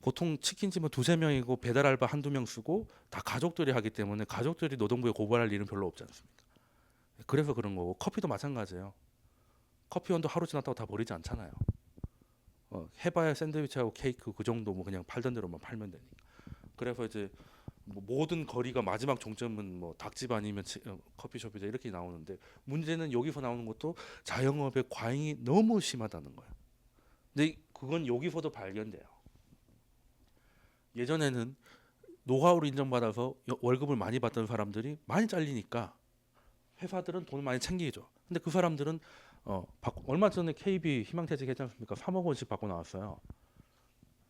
보통 치킨집은 2~3명이고 배달 알바 1~2명 쓰고 다 가족들이 하기 때문에 가족들이 노동부에 고발할 일은 별로 없지 않습니까? 그래서 그런 거고 커피도 마찬가지예요. 커피 원두 하루 지났다고 다 버리지 않잖아요. 해봐야 샌드위치하고 케이크 그 정도 뭐 그냥 팔던 대로만 팔면 되니까. 그래서 이제 뭐 모든 거리가 마지막 종점은 뭐 닭집 아니면 커피숍이다 이렇게 나오는데 문제는 여기서 나오는 것도 자영업의 과잉이 너무 심하다는 거예요. 근데 그건 여기서도 발견돼요. 예전에는 노하우를 인정받아서 월급을 많이 받던 사람들이 많이 잘리니까 회사들은 돈을 많이 챙기죠. 근데 그 사람들은 얼마 전에 KB 희망퇴직 했지 않습니까? 3억 원씩 받고 나왔어요.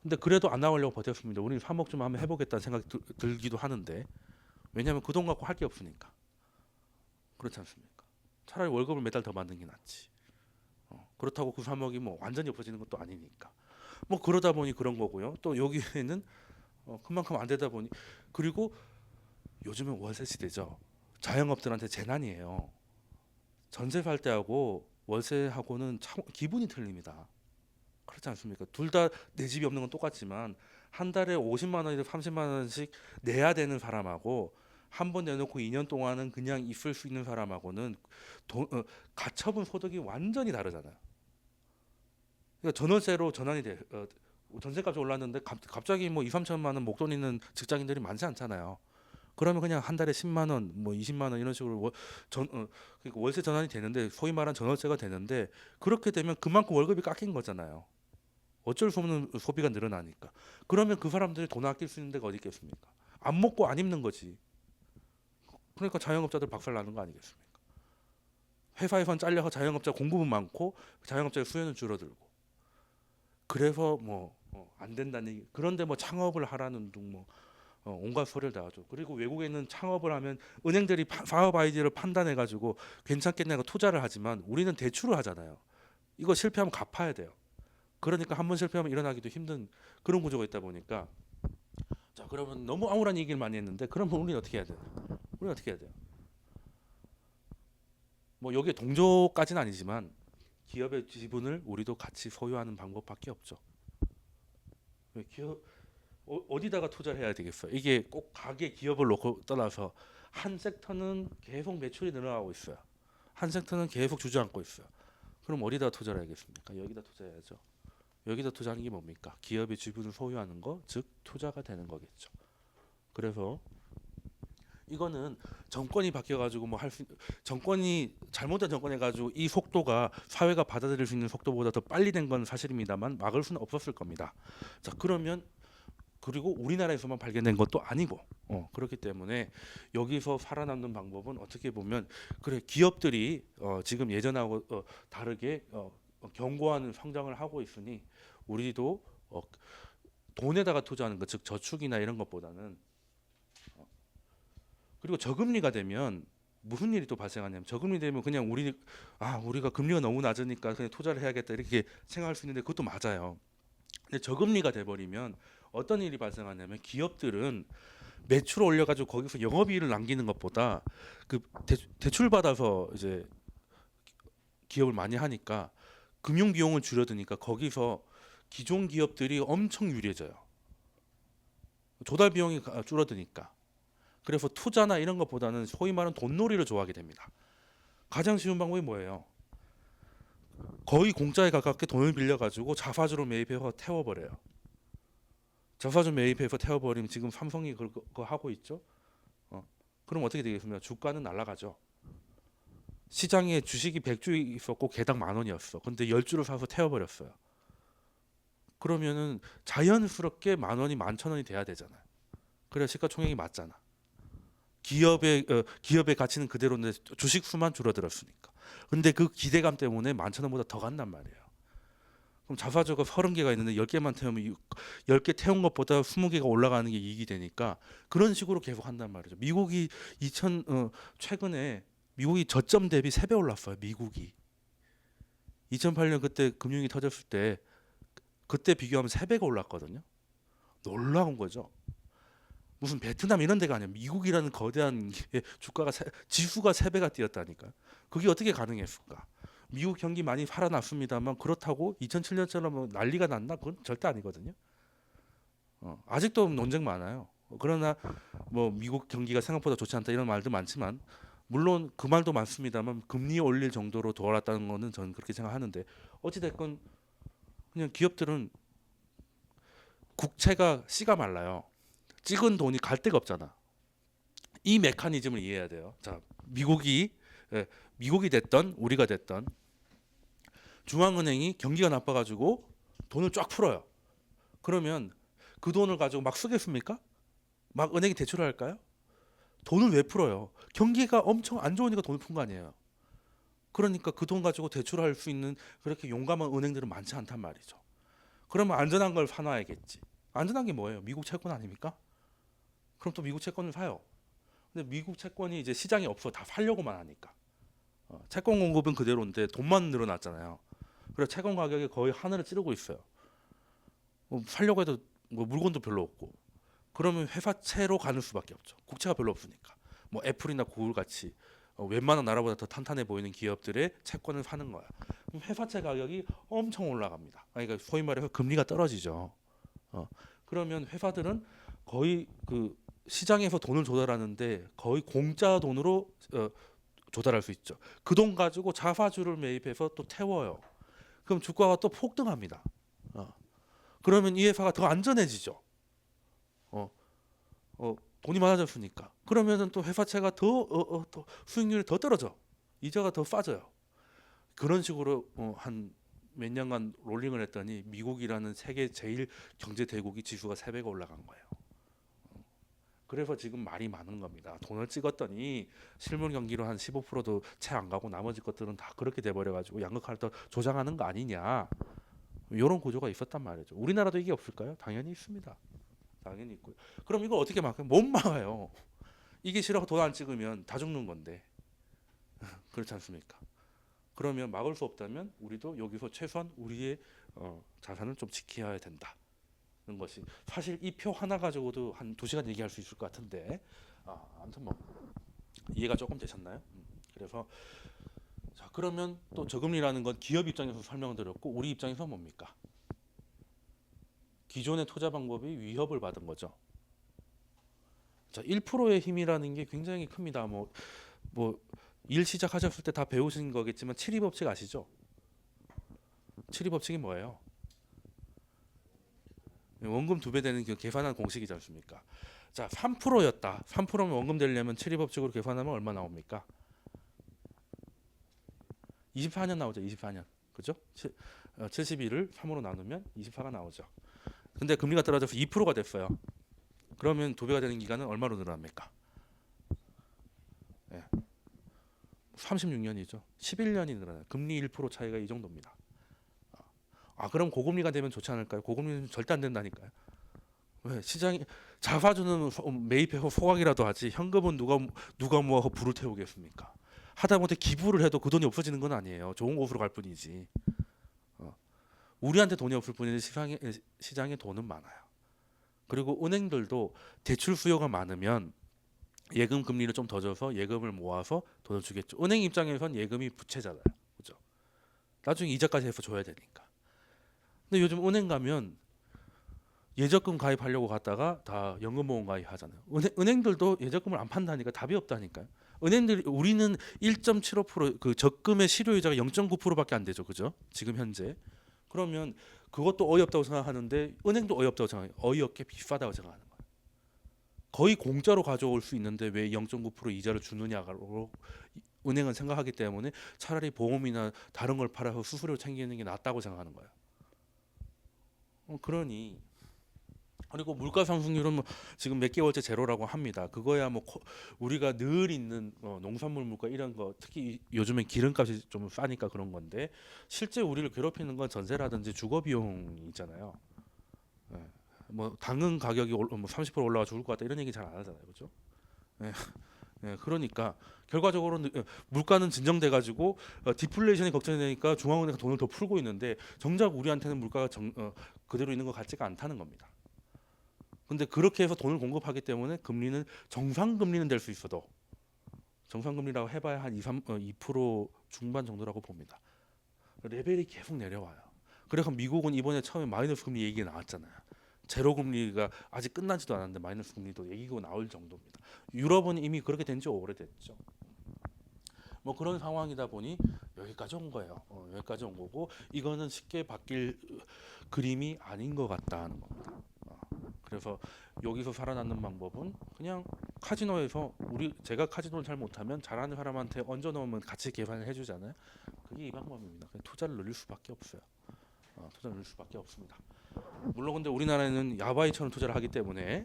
근데 그래도 안 나오려고 버텼습니다. 우리는 3억 좀 한번 해보겠다는 생각이 들기도 하는데 왜냐하면 그 돈 갖고 할 게 없으니까. 그렇지 않습니까? 차라리 월급을 매달 더 받는 게 낫지. 그렇다고 그 3억이 뭐 완전히 없어지는 것도 아니니까. 뭐 그러다 보니 그런 거고요. 또 여기에는 그만큼 안 되다 보니 그리고 요즘은 월세 시대죠. 자영업들한테 재난이에요. 전세 살 때하고 월세하고는 기분이 틀립니다. 그렇지 않습니까? 둘 다 내 집이 없는 건 똑같지만 한 달에 50만 원이든 30만 원씩 내야 되는 사람하고 한 번 내놓고 2년 동안은 그냥 있을 수 있는 사람하고는 가처분 소득이 완전히 다르잖아요. 그러니까 전월세로 전환이 돼. 전세값이 올랐는데 갑자기 뭐 2, 3천만 원 목돈 있는 직장인들이 많지 않잖아요. 그러면 그냥 한 달에 10만 원, 뭐 20만 원 이런 식으로 그러니까 월세 전환이 되는데 소위 말한 전월세가 되는데 그렇게 되면 그만큼 월급이 깎인 거잖아요. 어쩔 수 없는 소비가 늘어나니까. 그러면 그 사람들이 돈 아낄 수 있는 데가 어디 있겠습니까? 안 먹고 안 입는 거지. 그러니까 자영업자들 박살 나는 거 아니겠습니까? 회사에선 잘려서 자영업자 공급은 많고 자영업자의 수요는 줄어들고. 그래서 뭐 안 된다는 얘기. 그런데 뭐 창업을 하라는 둥 뭐 온갖 소리를 다 하죠. 그리고 외국에 있는 창업을 하면 은행들이 사업 아이디어를 판단해 가지고 괜찮겠냐고 투자를 하지만 우리는 대출을 하잖아요. 이거 실패하면 갚아야 돼요. 그러니까 한 번 실패하면 일어나기도 힘든 그런 구조가 있다 보니까 자 그러면 너무 암울한 얘기를 많이 했는데 그러면 우리는 어떻게 해야 돼요? 우리는 어떻게 해야 돼요? 뭐 여기에 동조까지는 아니지만 기업의 지분을 우리도 같이 소유하는 방법밖에 없죠. 기업 어디다가 투자를 해야 되겠어요? 이게 꼭 가게 기업을 놓고 떠나서 한 섹터는 계속 매출이 늘어나고 있어요. 한 섹터는 계속 주저앉고 있어요. 그럼 어디다 투자를 해야겠습니까? 여기다 투자해야죠. 여기다 투자하는 게 뭡니까? 기업의 지분을 소유하는 거, 즉 투자가 되는 거겠죠. 그래서 이거는 정권이 바뀌어가지고 뭐 정권이 잘못된 정권해가지고 이 속도가 사회가 받아들일 수 있는 속도보다 더 빨리 된 건 사실입니다만 막을 수는 없었을 겁니다. 자 그러면 그리고 우리나라에서만 발견된 것도 아니고 그렇기 때문에 여기서 살아남는 방법은 어떻게 보면 그래 기업들이 지금 예전하고 다르게 견고한 성장을 하고 있으니 우리도 돈에다가 투자하는 것, 즉 저축이나 이런 것보다는 그리고 저금리가 되면 무슨 일이 또 발생하냐면 저금리 되면 그냥 우리가 금리가 너무 낮으니까 그냥 투자를 해야겠다 이렇게 생각할 수 있는데 그것도 맞아요. 근데 저금리가 돼버리면 어떤 일이 발생하냐면 기업들은 매출 올려가지고 거기서 영업이익을 남기는 것보다 그 대출 받아서 이제 기업을 많이 하니까 금융 비용은 줄어드니까 거기서 기존 기업들이 엄청 유리해져요. 조달 비용이 줄어드니까. 그래서 투자나 이런 것보다는 소위 말하는 돈놀이를 좋아하게 됩니다. 가장 쉬운 방법이 뭐예요? 거의 공짜에 가깝게 돈을 빌려가지고 자사주로 매입해서 태워버려요. 자사주 매입해서 태워버리면 지금 삼성이 그거 하고 있죠. 그럼 어떻게 되겠습니까? 주가는 날아가죠. 시장에 주식이 100주 있었고 개당 10,000원이었어. 근데 10주를 사서 태워버렸어요. 그러면은 자연스럽게 10,000원이 11,000원이 돼야 되잖아요. 그래야 시가총액이 맞잖아. 기업의 가치는 그대로인데 주식 수만 줄어들었으니까. 근데 그 기대감 때문에 11,000원보다 더 간단 말이에요. 그럼 자사주가 30개가 있는데 10개만 태우면 10개 태운 것보다 20개가 올라가는 게 이익이 되니까 그런 식으로 계속 한단 말이죠. 미국이 최근에 미국이 저점 대비 3배 올랐어요. 미국이 2008년 그때 금융이 터졌을 때 그때 비교하면 3배가 올랐거든요. 놀라운 거죠. 무슨 베트남 이런 데가 아니야. 미국이라는 거대한 주가가 지수가 3배가 뛰었다니까. 그게 어떻게 가능했을까? 미국 경기 많이 살아났습니다만 그렇다고 2007년처럼 뭐 난리가 났나? 그건 절대 아니거든요. 아직도 논쟁 많아요. 그러나 뭐 미국 경기가 생각보다 좋지 않다 이런 말도 많지만 물론 그 말도 많습니다만 금리 올릴 정도로 돌아왔다는 거는 저는 그렇게 생각하는데 어찌 됐건 그냥 기업들은 국채가 씨가 말라요. 찍은 돈이 갈 데가 없잖아. 이 메커니즘을 이해해야 돼요. 자, 미국이 됐던 우리가 됐던 중앙은행이 경기가 나빠가지고 돈을 쫙 풀어요. 그러면 그 돈을 가지고 막 쓰겠습니까? 막 은행이 대출을 할까요? 돈을 왜 풀어요? 경기가 엄청 안 좋으니까 돈을 푼 거 아니에요. 그러니까 그 돈 가지고 대출할 수 있는 그렇게 용감한 은행들은 많지 않단 말이죠. 그러면 안전한 걸 사놔야겠지. 안전한 게 뭐예요? 미국 채권 아닙니까? 그럼 또 미국 채권을 사요. 근데 미국 채권이 이제 시장이 없어. 다 팔려고만 하니까. 채권 공급은 그대로인데 돈만 늘어났잖아요. 그래서 채권 가격이 거의 하늘을 찌르고 있어요. 팔려고 해도 뭐 물건도 별로 없고. 그러면 회사채로 가는 수밖에 없죠. 국채가 별로 없으니까. 뭐 애플이나 구글 같이 웬만한 나라보다 더 탄탄해 보이는 기업들의 채권을 사는 거야. 그럼 회사채 가격이 엄청 올라갑니다. 그러니까 소위 말해서 금리가 떨어지죠. 그러면 회사들은 거의 그 시장에서 돈을 조달하는데 거의 공짜 돈으로 조달할 수 있죠. 그 돈 가지고 자사주를 매입해서 또 태워요. 그럼 주가가 또 폭등합니다. 그러면 이 회사가 더 안전해지죠. 돈이 많아졌으니까. 그러면은 또 회사채가 더 수익률이 더 떨어져. 이자가 더 싸져요. 그런 식으로 한 몇 년간 롤링을 했더니 미국이라는 세계 제일 경제 대국이 지수가 3배가 올라간 거예요. 그래서 지금 말이 많은 겁니다. 돈을 찍었더니 실물 경기로 한 15%도 채 안 가고 나머지 것들은 다 그렇게 돼버려가지고 양극화를 조장하는 거 아니냐. 이런 구조가 있었단 말이죠. 우리나라도 이게 없을까요? 당연히 있습니다. 당연히 있고요. 그럼 이걸 어떻게 막아요? 못 막아요. 이게 싫어서 돈 안 찍으면 다 죽는 건데. 그렇지 않습니까? 그러면 막을 수 없다면 우리도 여기서 최소한 우리의 자산을 좀 지켜야 된다는 것이 사실 이 표 하나 가지고도 한 2시간 얘기할 수 있을 것 같은데 아무튼 뭐 이해가 조금 되셨나요? 그래서 자 그러면 또 저금리라는 건 기업 입장에서 설명을 드렸고 우리 입장에서 뭡니까? 기존의 투자 방법이 위협을 받은 거죠. 자, 1%의 힘이라는 게 굉장히 큽니다. 일 시작하셨을 때 다 배우신 거겠지만 7위 법칙 아시죠? 7위 법칙이 뭐예요? 원금 2배 되는 그 계산한 공식이지 않습니까? 자, 3%였다. 3%면 원금 되려면 7위 법칙으로 계산하면 얼마 나옵니까? 24년 나오죠. 24년. 그죠? 72를 3으로 나누면 24가 나오죠. 근데 금리가 떨어져서 2%가 됐어요. 그러면 2배가 되는 기간은 얼마로 늘어납니까? 36년이죠. 11년이 늘어나요. 금리 1% 차이가 이 정도입니다. 그럼 고금리가 되면 좋지 않을까요? 고금리는 절대 안 된다니까요. 왜? 시장이 자사주는 매입해서 소각이라도 하지 현금은 누가 모아서 불을 태우겠습니까? 하다못해 기부를 해도 그 돈이 없어지는 건 아니에요. 좋은 곳으로 갈 뿐이지. 우리한테 돈이 없을 뿐이지 시장에 돈은 많아요. 그리고 은행들도 대출 수요가 많으면 예금 금리를 좀 더 줘서 예금을 모아서 돈을 주겠죠. 은행 입장에선 예금이 부채잖아요. 그죠? 나중에 이자까지 해서 줘야 되니까. 근데 요즘 은행 가면 예적금 가입하려고 갔다가 다 연금보험 가입하잖아요. 은행들도 예적금을 안 판다니까 답이 없다니까요. 우리는 1.75% 그 적금의 실효이자가 0.9%밖에 안 되죠. 그죠? 지금 현재. 그러면 그것도 어이없다고 생각하는데 은행도 어이없다고 생각해요. 어이없게 비싸다고 생각하는 거예요. 거의 공짜로 가져올 수 있는데 왜 0.9% 이자를 주느냐로 은행은 생각하기 때문에 차라리 보험이나 다른 걸 팔아서 수수료 챙기는 게 낫다고 생각하는 거예요. 그러니 그리고 물가 상승률은 지금 몇 개월째 제로라고 합니다. 그거야 우리가 늘 있는 농산물 물가 이런 거 특히 요즘엔 기름값이 좀 싸니까 그런 건데 실제 우리를 괴롭히는 건 전세라든지 주거 비용이잖아요. 당근 가격이 30% 올라가 죽을 것 같다 이런 얘기 잘 안 하잖아요, 그렇죠? 그러니까 결과적으로 물가는 진정돼 가지고 디플레이션이 걱정되니까 중앙은행이 돈을 더 풀고 있는데 정작 우리한테는 물가가 그대로 있는 것 같지가 않다는 겁니다. 근데 그렇게 해서 돈을 공급하기 때문에 금리는 정상금리는 될 수 있어도 정상금리라고 해봐야 한 2% 중반 정도라고 봅니다. 레벨이 계속 내려와요. 그래서 미국은 이번에 처음에 마이너스 금리 얘기가 나왔잖아요. 제로 금리가 아직 끝나지도 않았는데 마이너스 금리도 얘기가 나올 정도입니다. 유럽은 이미 그렇게 된 지 오래됐죠. 그런 상황이다 보니 여기까지 온 거예요. 여기까지 온 거고 이거는 쉽게 바뀔 그림이 아닌 것 같다는 겁니다. 그래서 여기서 살아남는 방법은 그냥 카지노에서 제가 카지노를 잘 못하면 잘하는 사람한테 얹어 놓으면 같이 계산을 해주잖아요. 그게 이 방법입니다. 그냥 투자를 늘릴 수밖에 없어요. 투자를 늘릴 수밖에 없습니다. 물론 근데 우리나라에는 야바이처럼 투자를 하기 때문에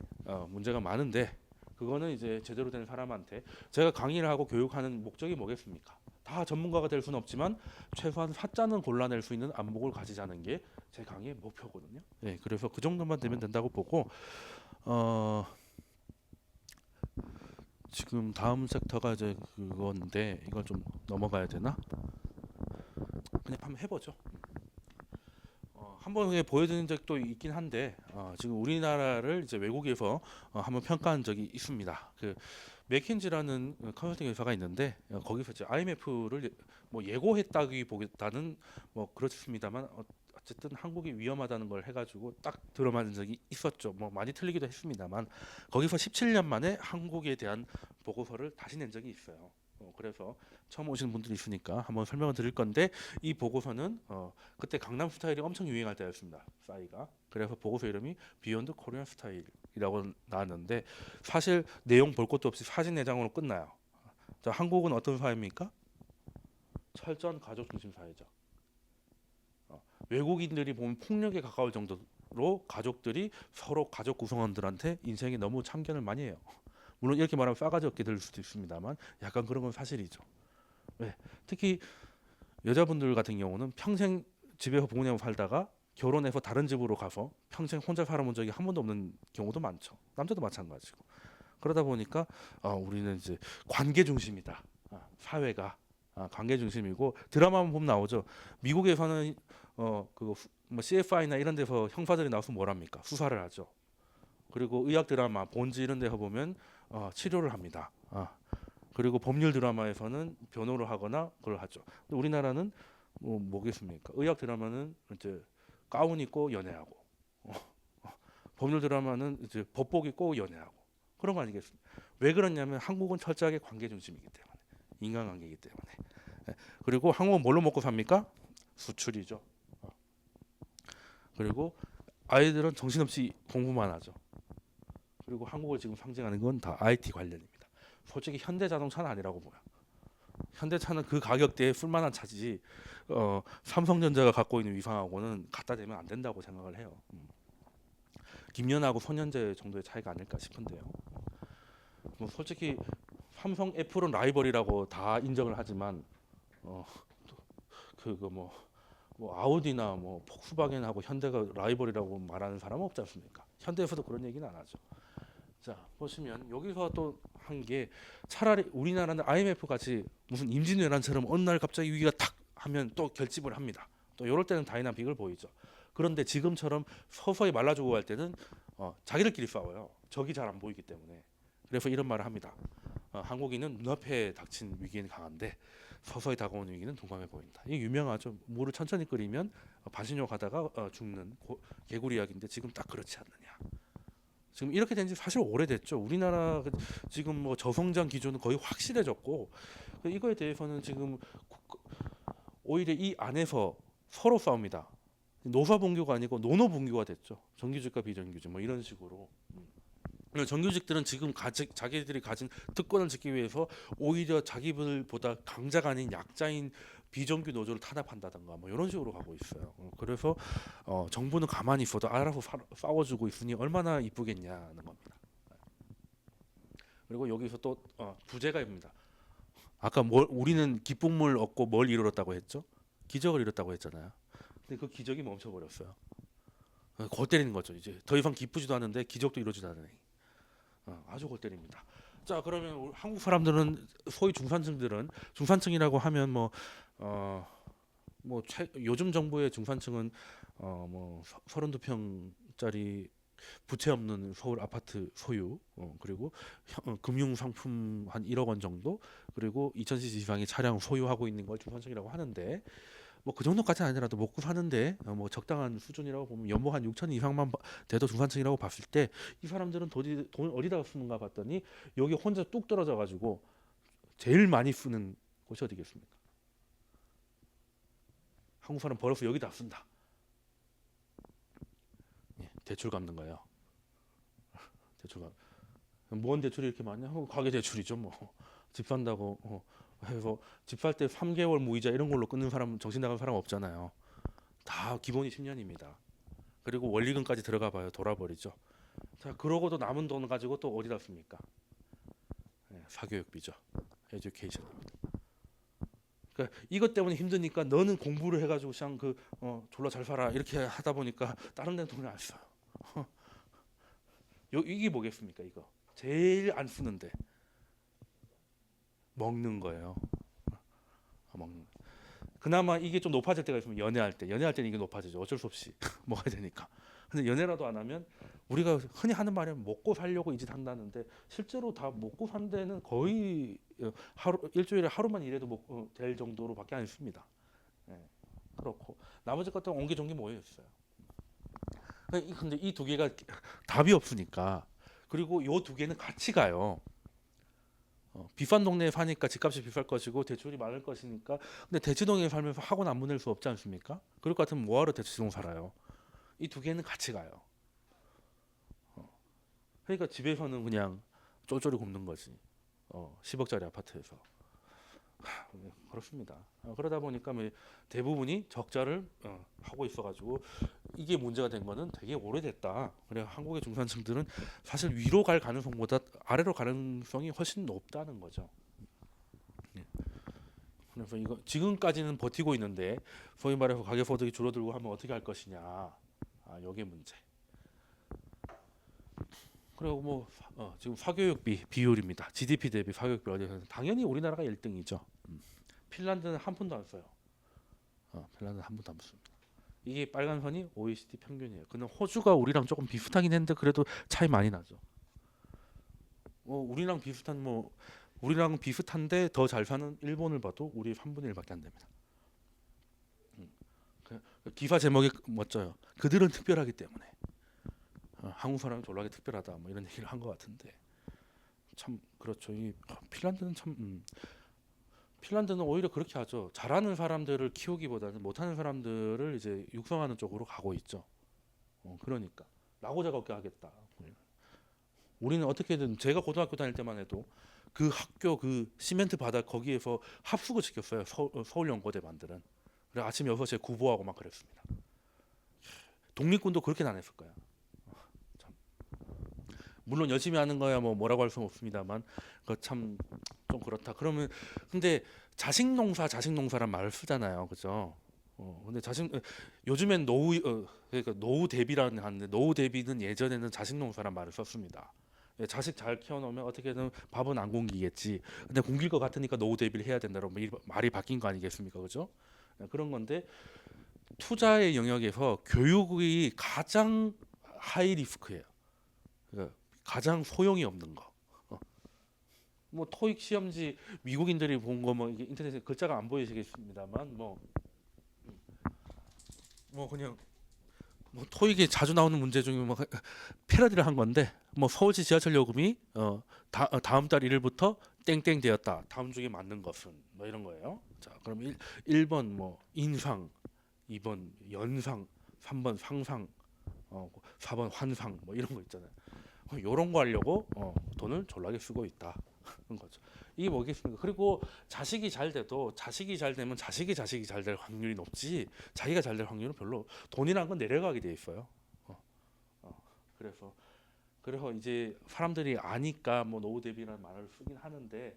문제가 많은데 그거는 이제 제대로 된 사람한테 제가 강의를 하고 교육하는 목적이 뭐겠습니까? 다 전문가가 될 수는 없지만 최소한 사자는 골라낼 수 있는 안목을 가지자는 게 제 강의의 목표거든요. 네, 그래서 그 정도만 되면 된다고 보고 지금 다음 섹터가 이제 그건데 이걸 좀 넘어가야 되나? 그냥 한번 해보죠. 한번 보여드린 적도 있긴 한데 지금 우리나라를 이제 외국에서 한번 평가한 적이 있습니다. 그 맥킨지라는 컨설팅 회사가 있는데 거기서 이제 IMF를 뭐 예고했다기보다는 뭐 그렇습니다만 어쨌든 한국이 위험하다는 걸 해가지고 딱 들어맞은 적이 있었죠. 뭐 많이 틀리기도 했습니다만 거기서 17년 만에 한국에 대한 보고서를 다시 낸 적이 있어요. 그래서 처음 오시는 분들이 있으니까 한번 설명을 드릴 건데 이 보고서는 그때 강남 스타일이 엄청 유행할 때였습니다. 싸이가. 그래서 보고서 이름이 비욘드 코리안 스타일이라고 나왔는데 사실 내용 볼 것도 없이 사진 내장으로 끝나요. 자, 한국은 어떤 사회입니까? 철저한 가족 중심 사회죠. 외국인들이 보면 폭력에 가까울 정도로 가족들이 서로 가족 구성원들한테 인생에 너무 참견을 많이 해요. 물론 이렇게 말하면 싸가지 없게 들릴 수도 있습니다만 약간 그런 건 사실이죠. 네. 특히 여자분들 같은 경우는 평생 집에서 부모님하고 살다가 결혼해서 다른 집으로 가서 평생 혼자 살아본 적이 한 번도 없는 경우도 많죠. 남자도 마찬가지고. 그러다 보니까 우리는 이제 관계 중심이다. 사회가 관계 중심이고 드라마만 보면 나오죠. 미국에서는 그거 뭐 CFI나 이런 데서 형사들이 나와서 뭘 합니까? 수사를 하죠. 그리고 의학 드라마, 본지 이런 데서 보면 치료를 합니다. 그리고 법률 드라마에서는 변호를 하거나 그걸 하죠. 근데 우리나라는 뭐겠습니까? 의학 드라마는 이제 가운 입고 연애하고, 법률 드라마는 이제 법복 입고 연애하고 그런 거 아니겠습니까? 왜 그러냐면 한국은 철저하게 관계 중심이기 때문에, 인간관계이기 때문에. 그리고 한국은 뭘로 먹고 삽니까? 수출이죠. 그리고 아이들은 정신없이 공부만 하죠. 그리고 한국을 지금 상징하는 건 다 IT 관련입니다. 솔직히 현대자동차는 아니라고 보여. 현대차는 그 가격대에 쓸만한 차지 삼성전자가 갖고 있는 위상하고는 갖다 대면 안 된다고 생각을 해요. 김연하고 손현재 정도의 차이가 아닐까 싶은데요. 뭐 솔직히 삼성 애플은 라이벌이라고 다 인정을 하지만 그거 뭐 아우디나 뭐 폭스바겐하고 현대가 라이벌이라고 말하는 사람은 없지 않습니까? 현대에서도 그런 얘기는 안 하죠. 자, 보시면 여기서 또 한 게 차라리 우리나라는 IMF 같이 무슨 임진왜란처럼 어느 날 갑자기 위기가 탁 하면 또 결집을 합니다. 또 이럴 때는 다이나믹을 보이죠. 그런데 지금처럼 서서히 말라주고 할 때는 자기들끼리 싸워요. 적이 잘 안 보이기 때문에. 그래서 이런 말을 합니다. 한국인은 눈앞에 닥친 위기는 강한데 서서히 다가오는 위기는 동감해 보인다. 이게 유명하죠. 물을 천천히 끓이면 반신욕 하다가 죽는 개구리 이야기인데 지금 딱 그렇지 않느냐. 지금 이렇게 된 지 사실 오래됐죠. 우리나라 지금 뭐 저성장 기조는 거의 확실해졌고 이거에 대해서는 지금 오히려 이 안에서 서로 싸웁니다. 노사분규가 아니고 노노분규가 됐죠. 정규직과 비정규직 뭐 이런 식으로. 정규직들은 지금 자기들이 가진 특권을 지키기 위해서 오히려 자기들보다 강자가 아닌 약자인 비정규 노조를 탄압한다든가 뭐 이런 식으로 가고 있어요. 그래서 정부는 가만히 있어도 알아서 싸워주고 있으니 얼마나 이쁘겠냐는 겁니다. 그리고 여기서 또 부재가입니다. 아까 우리는 기쁨을 얻고 뭘 이루었다고 했죠? 기적을 이뤘다고 했잖아요. 근데 그 기적이 멈춰버렸어요. 골 때리는 거죠. 이제 더 이상 기쁘지도 않은데 기적도 이루어지지 않으니 아주 골 때립니다. 자, 그러면 한국 사람들은 소위 중산층이라고 하면 요즘 정부의 중산층은 뭐 32평짜리 부채 없는 서울 아파트 소유, 그리고 금융 상품 한 1억 원 정도, 그리고 2000cc 이상의 차량 소유하고 있는 걸 중산층이라고 하는데 뭐 그 정도까지는 아니라도 먹고 사는데 뭐 적당한 수준이라고 보면 연봉 한 6천 이상만 돼도 중산층이라고 봤을 때 이 사람들은 돈을 어디다가 쓰는가 봤더니 여기 혼자 뚝 떨어져 가지고 제일 많이 쓰는 곳이 어디겠습니까? 한국 사람 벌어서 여기다 쓴다. 대출 갚는 거예요. 대출가 뭔 대출이 이렇게 많냐? 가계 대출이죠 뭐. 집 산다고 해서 집 살 때 3개월 무이자 이런 걸로 끊는 사람 정신 나간 사람 없잖아요. 다 기본이 10년입니다. 그리고 원리금까지 들어가 봐요. 돌아버리죠. 자, 그러고도 남은 돈 가지고 또 어디다 씁니까? 사교육비죠. 에듀케이션입니다. 그러니까 이것 때문에 힘드니까 너는 공부를 해가지고 그냥 졸라 잘 살아 이렇게 하다 보니까 다른 데는 돈을 안 써요. 이게 뭐겠습니까? 이거 제일 안 쓰는데 먹는 거예요. 먹는. 그나마 이게 좀 높아질 때가 있으면 연애할 때는 이게 높아지죠. 어쩔 수 없이 먹어야 되니까. 근데 연애라도 안 하면 우리가 흔히 하는 말이 먹고 살려고 이 짓 한다는데 실제로 다 먹고 산 데는 거의 일주일에 하루만 일해도 될 정도로밖에 안 씁니다. 그렇고 나머지 것들은 옹기종기 모여 있어요. 근데 이 두 개가 답이 없으니까 그리고 요 두 개는 같이 가요. 비싼 동네에 사니까 집값이 비쌀 것이고 대출이 많을 것이니까 근데 대치동에 살면서 학원 안 보낼 수 없지 않습니까? 그럴 것 같으면 뭐하러 대치동 살아요? 이 두 개는 같이 가요. 그러니까 집에서는 그냥 쫄쫄이 굶는 거지. 10억짜리 아파트에서. 그렇습니다. 그러다 보니까 대부분이 적자를 하고 있어가지고 이게 문제가 된 거는 되게 오래됐다. 그래 한국의 중산층들은 사실 위로 갈 가능성보다 아래로 가능성이 훨씬 높다는 거죠. 그래서 이거 지금까지는 버티고 있는데 소위 말해서 가계소득이 줄어들고 하면 어떻게 할 것이냐. 이게 문제. 그리고 지금 사교육비 비율입니다. GDP 대비 사교육비 어디서 당연히 우리나라가 1등이죠. 핀란드는 한 푼도 안 써요. 핀란드는 한 푼도 안 씁니다. 이게 빨간 선이 OECD 평균이에요. 근데 호주가 우리랑 조금 비슷하긴 했는데 그래도 차이 많이 나죠. 우리랑 비슷한데 더 잘 사는 일본을 봐도 우리 3분의 1밖에 안 됩니다. 기사 제목이 멋져요. 그들은 특별하기 때문에. 한국 사람이 졸라게 특별하다 뭐 이런 얘기를 한 것 같은데 참 그렇죠. 이 핀란드는 핀란드는 오히려 그렇게 하죠. 잘하는 사람들을 키우기보다는 못하는 사람들을 이제 육성하는 쪽으로 가고 있죠. 그러니까 나고 자고 하겠다. 우리는 어떻게든 제가 고등학교 다닐 때만 해도 그 학교 그 시멘트 바닥 거기에서 합숙을 시켰어요. 서울연고대반들은. 그래 아침 6시에 구보하고 막 그랬습니다. 독립군도 그렇게는 안 했을 거야. 물론 열심히 하는 거야 뭐라고 할 수는 없습니다만 그 참 좀 그렇다. 그러면 근데 자식농사란 말을 쓰잖아요, 그죠? 근데 요즘엔 그러니까 노후 대비라는 하는데 노후 대비는 예전에는 자식농사란 말을 썼습니다. 자식 잘 키워놓으면 어떻게든 밥은 안 굶기겠지. 근데 굶길 것 같으니까 노후 대비를 해야 된다고 말이 바뀐 거 아니겠습니까, 그죠? 그런 건데 투자의 영역에서 교육이 가장 하이 리스크예요. 그러니까 가장 소용이 없는 거. 토익 시험지 미국인들이 본 거 인터넷에 글자가 안 보이시겠습니다만 그냥 토익에 자주 나오는 문제 중에 패러디를 한 건데 서울시 지하철 요금이 다음 달 1일부터 땡땡 되었다. 다음 중에 맞는 것은 이런 거예요. 자, 그럼 1번 인상, 2번 연상, 3번 상상, 4번 환상 이런 거 있잖아요. 이런 거 하려고 돈을 졸라게 쓰고 있다. 그런 거죠. 이게 뭐겠습니까? 그리고 자식이 잘 돼도 자식이 잘 되면 자식이 잘 될 확률이 높지 자기가 잘 될 확률은 별로 돈이란 건 내려가게 돼 있어요. 그래서 이제 사람들이 아니까 노후 대비라는 말을 쓰긴 하는데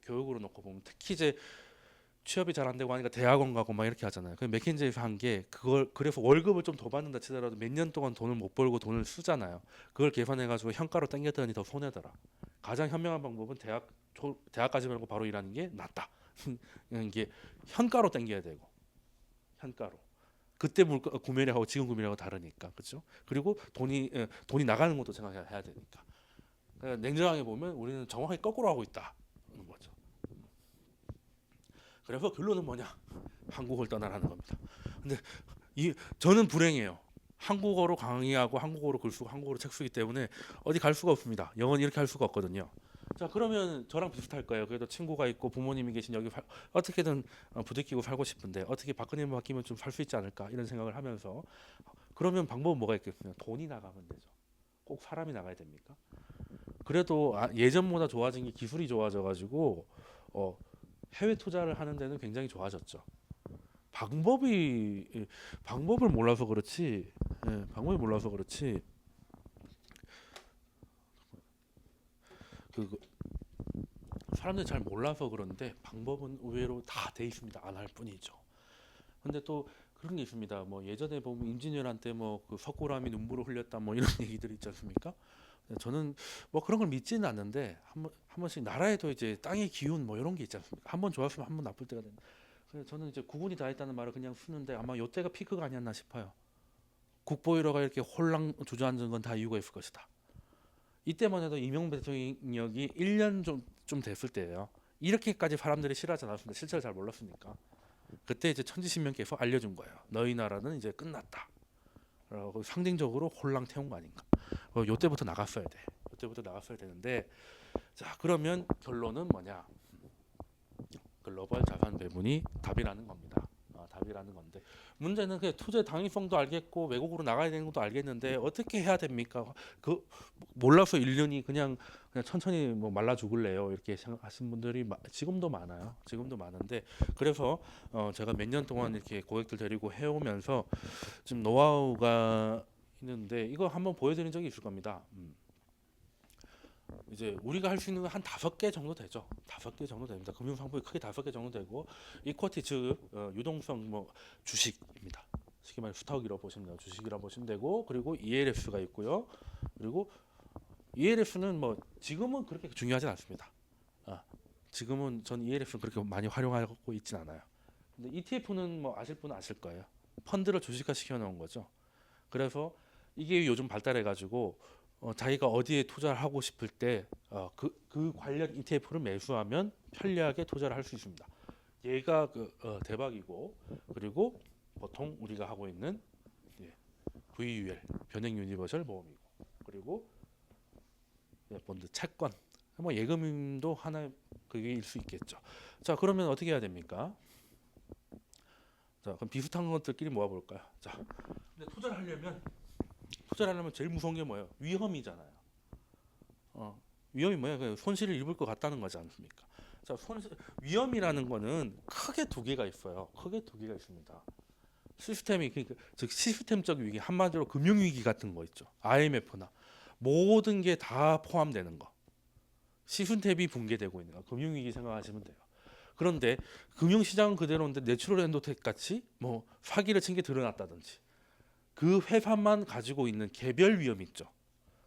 교육으로 놓고 보면 특히 이제 취업이 잘 안 되고 하니까 대학원 가고 막 이렇게 하잖아요. 그 맥킨지에서 한 게 그걸 그래서 월급을 좀 더 받는다 치더라도 몇 년 동안 돈을 못 벌고 돈을 쓰잖아요. 그걸 계산해 가지고 현가로 땡겼더니 더 손해더라. 가장 현명한 방법은 대학까지 말고 바로 일하는 게 낫다. 이게 현가로 땡겨야 되고 현가로. 그때 물가 구매량하고 지금 구매량하고 다르니까 그렇죠. 그리고 돈이 나가는 것도 생각해야 되니까. 그러니까 냉정하게 보면 우리는 정확하게 거꾸로 하고 있다는 거죠. 그래서 결론은 뭐냐? 한국을 떠나라는 겁니다. 근데 저는 불행해요. 한국어로 강의하고 한국어로 글 쓰고 한국어로 책 쓰기 때문에 어디 갈 수가 없습니다. 영어는 이렇게 할 수가 없거든요. 자, 그러면 저랑 비슷할 거예요. 그래도 친구가 있고 부모님이 계신 여기 어떻게든 부대끼고 살고 싶은데 어떻게 박근혜만 바뀌면 좀 살 수 있지 않을까 이런 생각을 하면서 그러면 방법은 뭐가 있겠어요? 돈이 나가면 되죠. 꼭 사람이 나가야 됩니까? 그래도 예전보다 좋아진 게 기술이 좋아져가지고 해외 투자를 하는 데는 굉장히 좋아졌죠. 방법을 몰라서 그렇지, 방법이 몰라서 그렇지. 그 사람들이 잘 몰라서 그런데 방법은 의외로 다 돼 있습니다. 안 할 뿐이죠. 근데 또 그런 게 있습니다. 뭐 예전에 보면 임진왜란 때 뭐 그 석고람이 눈물을 흘렸다 뭐 이런 얘기들이 있지 않습니까? 저는 뭐 그런 걸 믿지는 않는데 한 번씩 나라에도 이제 땅의 기운 뭐 이런 게 있지 않습니까? 한 번 좋았으면 한 번 나쁠 때가 된다. 그래서 저는 이제 국운이 다 했다는 말을 그냥 쓰는데 아마 요때가 피크가 아니었나 싶어요. 국보위로가 이렇게 홀랑 주저앉은 건 다 이유가 있을 것이다. 이때만 해도 이명박 대통령이 1년 좀 됐을 때예요. 이렇게까지 사람들이 싫어하지 않았습니다. 실체를 잘 몰랐으니까. 그때 이제 천지신명께서 알려준 거예요. 너희 나라는 이제 끝났다. 라고 상징적으로 홀랑 태운 거 아닌가. 요때부터 나갔어야 돼. 요때부터 나갔어야 되는데, 자 그러면 결론은 뭐냐? 글로벌 자산 배분이 답이라는 겁니다. 답이라는 건데 문제는 그 투자의 당위성도 알겠고 외국으로 나가야 되는 것도 알겠는데 어떻게 해야 됩니까? 그 몰라서 1년이 그냥 천천히 뭐 말라 죽을래요 이렇게 생각하시는 분들이 지금도 많아요. 지금도 많은데 그래서 제가 몇 년 동안 이렇게 고객들 데리고 해오면서 지금 노하우가 있는데 이거 한번 보여드린 적이 있을 겁니다. 이제 우리가 할 수 있는 건 한 5개 정도 되죠. 5개 정도 됩니다. 금융 상품이 크게 5개 정도 되고 이쿼티 즉 유동성 뭐 주식입니다. 쉽게 말해 스톡이라고 보시면 돼요. 주식이라고 보시면 되고 그리고 ELS가 있고요. 그리고 ELS는 뭐 지금은 그렇게 중요하진 않습니다. 지금은 전 ELS는 그렇게 많이 활용하고 있진 않아요. 근데 ETF는 뭐 아실 분은 아실 거예요. 펀드를 주식화 시켜 놓은 거죠. 그래서 이게 요즘 발달해 가지고 자기가 어디에 투자를 하고 싶을 때 그 관련 ETF를 매수하면 편리하게 투자를 할 수 있습니다. 얘가 대박이고 그리고 보통 우리가 하고 있는 VUL 변액 유니버설 모험이고 그리고 본드 채권 뭐 예금도 하나의 그게일 수 있겠죠. 자 그러면 어떻게 해야 됩니까? 자 그럼 비슷한 것들끼리 모아볼까요? 자 근데 투자를 하려면 제일 무서운 게 뭐예요? 위험이잖아요. 위험이 뭐예요? 그냥 손실을 입을 것 같다는 거지 않습니까? 자, 위험이라는 거는 크게 2개가 있어요. 크게 2개가 있습니다. 그러니까 즉 시스템적 위기, 한마디로 금융 위기 같은 거 있죠. IMF나 모든 게 다 포함되는 거. 시스템이 붕괴되고 있는 거. 금융 위기 생각하시면 돼요. 그런데 금융 시장은 그대로인데 내추럴 엔도텍 같이 뭐 사기를 친 게 드러났다든지 그 회사만 가지고 있는 개별 위험 있죠.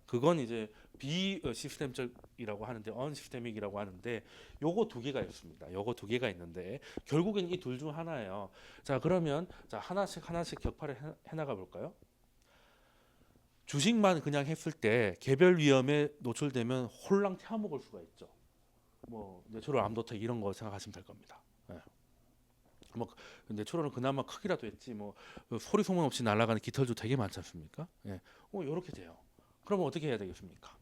그건 이제 비시스템적이라고 하는데 언시스템익이라고 하는데 요거 2개가 있습니다. 요거 2개가 있는데 결국엔 이 둘 중 하나예요. 자 그러면 자 하나씩 격파를 해나가 볼까요? 주식만 그냥 했을 때 개별 위험에 노출되면 홀랑 태워먹을 수가 있죠. 뭐 내추럴 암도텍 이런 거 생각하시면 될 겁니다. 뭐 내추럴은 그나마 크기라도 했지 뭐 소리 소문 없이 날아가는 깃털도 되게 많지 않습니까? 이렇게 돼요. 그러면 어떻게 해야 되겠습니까?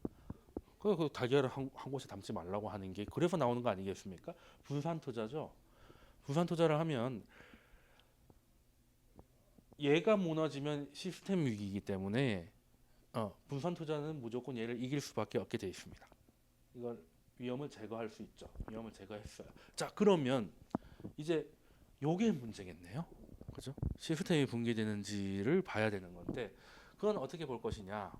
그 달걀을 한 곳에 담지 말라고 하는 게 그래서 나오는 거 아니겠습니까? 분산 투자죠. 분산 투자를 하면 얘가 무너지면 시스템 위기이기 때문에 분산 투자는 무조건 얘를 이길 수밖에 없게 돼 있습니다. 이걸 위험을 제거할 수 있죠. 위험을 제거했어요. 자 그러면 이제 요게 문제겠네요. 그죠? 시스템이 붕괴되는지를 봐야 되는 건데 그건 어떻게 볼 것이냐?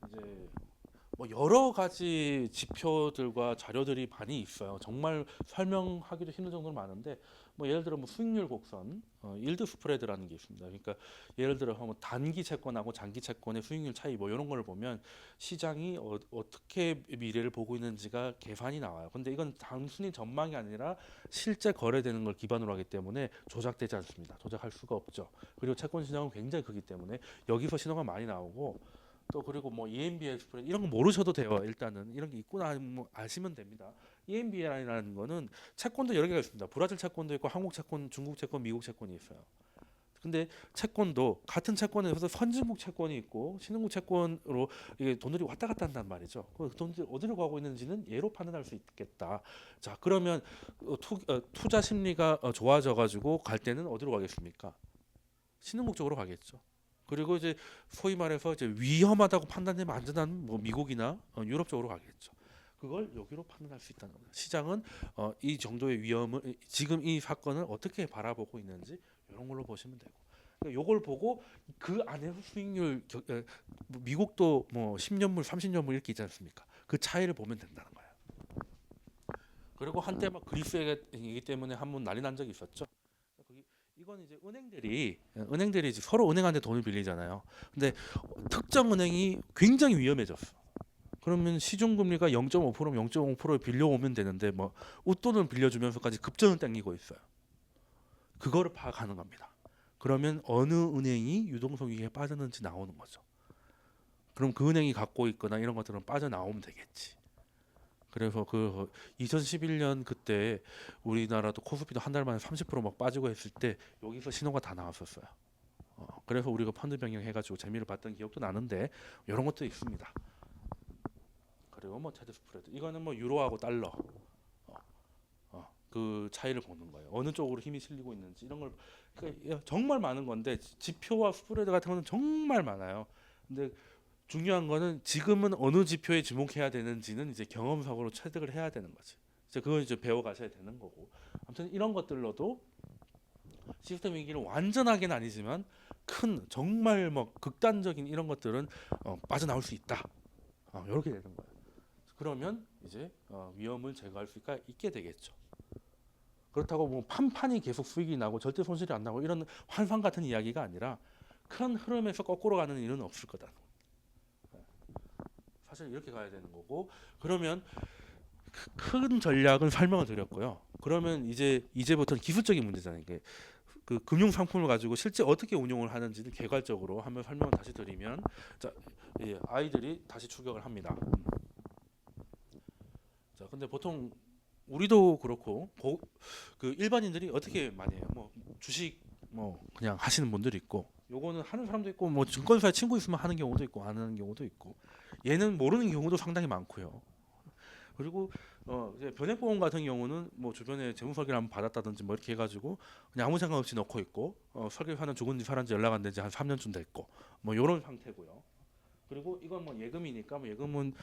이제 뭐 여러 가지 지표들과 자료들이 많이 있어요. 정말 설명하기도 힘든 정도로 많은데 뭐 예를 들어 뭐 수익률 곡선, 일드 스프레드라는 게 있습니다. 그러니까 예를 들어 뭐 단기 채권하고 장기 채권의 수익률 차이 뭐 이런 걸 보면 시장이 어떻게 미래를 보고 있는지가 계산이 나와요. 근데 이건 단순히 전망이 아니라 실제 거래되는 걸 기반으로 하기 때문에 조작되지 않습니다. 조작할 수가 없죠. 그리고 채권 시장은 굉장히 크기 때문에 여기서 신호가 많이 나오고 또 그리고 뭐 EMBI 스프레드 이런 거 모르셔도 돼요. 일단은 이런 게 있구나 뭐 아시면 됩니다. EMBI라는 거는 채권도 여러 개가 있습니다. 브라질 채권도 있고 한국 채권, 중국 채권, 미국 채권이 있어요. 근데 채권도 같은 채권에서 선진국 채권이 있고 신흥국 채권으로 이게 돈들이 왔다 갔다 한단 말이죠. 그 돈들이 어디로 가고 있는지는 예로 판단할 수 있겠다. 자 그러면 투자 심리가 좋아져 가지고 갈 때는 어디로 가겠습니까? 신흥국 쪽으로 가겠죠. 그리고 이제 소위 말해서 이제 위험하다고 판단되면 안전한 뭐 미국이나 유럽 쪽으로 가겠죠. 그걸 여기로 판단할 수 있다는 겁니다. 시장은 이 정도의 위험을 지금 이 사건을 어떻게 바라보고 있는지 이런 걸로 보시면 되고, 그러니까 요걸 보고 그 안에서 수익률 뭐 미국도 뭐 10년물, 30년물 이렇게 있지 않습니까? 그 차이를 보면 된다는 거예요. 그리고 한때 막 그리스이기 때문에 한 번 난리 난 적이 있었죠. 이건 이제 은행들이 이제 서로 은행한테 돈을 빌리잖아요. 근데 특정 은행이 굉장히 위험해졌어. 그러면 시중금리가 0.5% 0.5% 빌려오면 되는데 뭐 웃돈을 빌려주면서까지 급전을 땡기고 있어요. 그거를 파악하는 겁니다. 그러면 어느 은행이 유동성 위기에 빠졌는지 나오는 거죠. 그럼 그 은행이 갖고 있거나 이런 것들은 빠져나오면 되겠지. 그래서 그 2011년 그때 우리나라도 코스피도 한 달 만에 30%막 빠지고 했을 때 여기서 신호가 다 나왔었어요. 그래서 우리가 펀드 변경 해가지고 재미를 봤던 기억도 나는데 이런 것도 있습니다. 그리고 뭐 차트 스프레드 이거는 뭐 유로하고 달러 그 차이를 보는 거예요. 어느 쪽으로 힘이 실리고 있는지 이런 걸 그러니까 정말 많은 건데 지표와 스프레드 같은 거는 정말 많아요. 근데 중요한 거는 지금은 어느 지표에 주목해야 되는지는 이제 경험상으로 체득을 해야 되는 거지. 이제 그건 이제 배워 가셔야 되는 거고. 아무튼 이런 것들로도 시스템 위기는 완전하게는 아니지만 큰 정말 뭐 극단적인 이런 것들은 빠져나올 수 있다. 이렇게 되는 거예요. 그러면 이제 위험을 제거할 수가 있게 되겠죠. 그렇다고 뭐 판판이 계속 수익이 나고 절대 손실이 안 나고 이런 환상 같은 이야기가 아니라 큰 흐름에서 거꾸로 가는 일은 없을 거다. 사실 이렇게 가야 되는 거고, 그러면 큰 전략은 설명을 드렸고요. 그러면 이제부터는 기술적인 문제잖아요. 이게 그 금융 상품을 가지고 실제 어떻게 운용을 하는지를 개괄적으로 한번 설명을 다시 드리면, 자, 아이들이 다시 출격을 합니다. 자, 근데 보통 우리도 그렇고 그 일반인들이 어떻게 많이 해요? 뭐 주식 뭐 그냥 하시는 분들이 있고, 요거는 하는 사람도 있고, 뭐 증권사에 친구 있으면 하는 경우도 있고 안 하는 경우도 있고, 얘는 모르는 경우도 상당히 많고요. 그리고 이제 변액보험 같은 경우는 뭐 주변에 재무 설계를 한번 받았다든지 뭐 이렇게 해가지고 그냥 아무 생각 없이 넣고 있고, 설계사는 죽은지 살았는지 연락 안 된지 한 3년쯤 됐고 뭐 이런 상태고요. 그리고 이건 뭐 예금이니까 뭐 예금은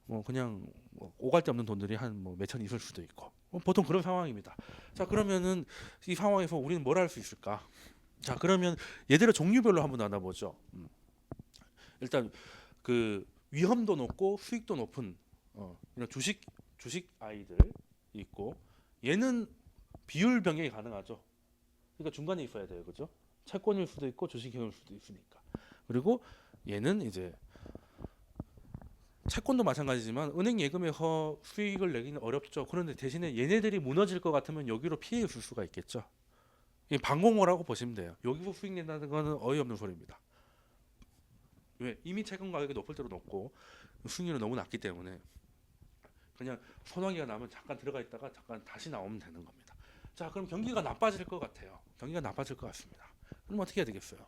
뭐 그냥 뭐 오갈 데 없는 돈들이 한 뭐 몇천 있을 수도 있고 보통 그런 상황입니다. 자, 그러면은 이 상황에서 우리는 뭘 할 수 있을까? 자, 그러면 얘들의 종류별로 한번 나눠보죠. 일단 그 위험도 높고 수익도 높은 이런 주식 아이들 있고, 얘는 비율 변경이 가능하죠. 그러니까 중간에 있어야 돼요, 그죠? 채권일 수도 있고 주식일 수도 있으니까. 그리고 얘는 이제 채권도 마찬가지지만 은행 예금에서 수익을 내기는 어렵죠. 그런데 대신에 얘네들이 무너질 것 같으면 여기로 피해 줄 수가 있겠죠. 이 방공호라고 보시면 돼요. 여기서 수익 낸다는 거는 어이없는 소리입니다. 왜? 이미 채권 가격이 높을 대로 높고 수익률은 너무 낮기 때문에 그냥 소나기가 나면 잠깐 들어가 있다가 잠깐 다시 나오면 되는 겁니다. 자, 그럼 경기가 나빠질 것 같아요. 경기가 나빠질 것 같습니다. 그럼 어떻게 해야 되겠어요?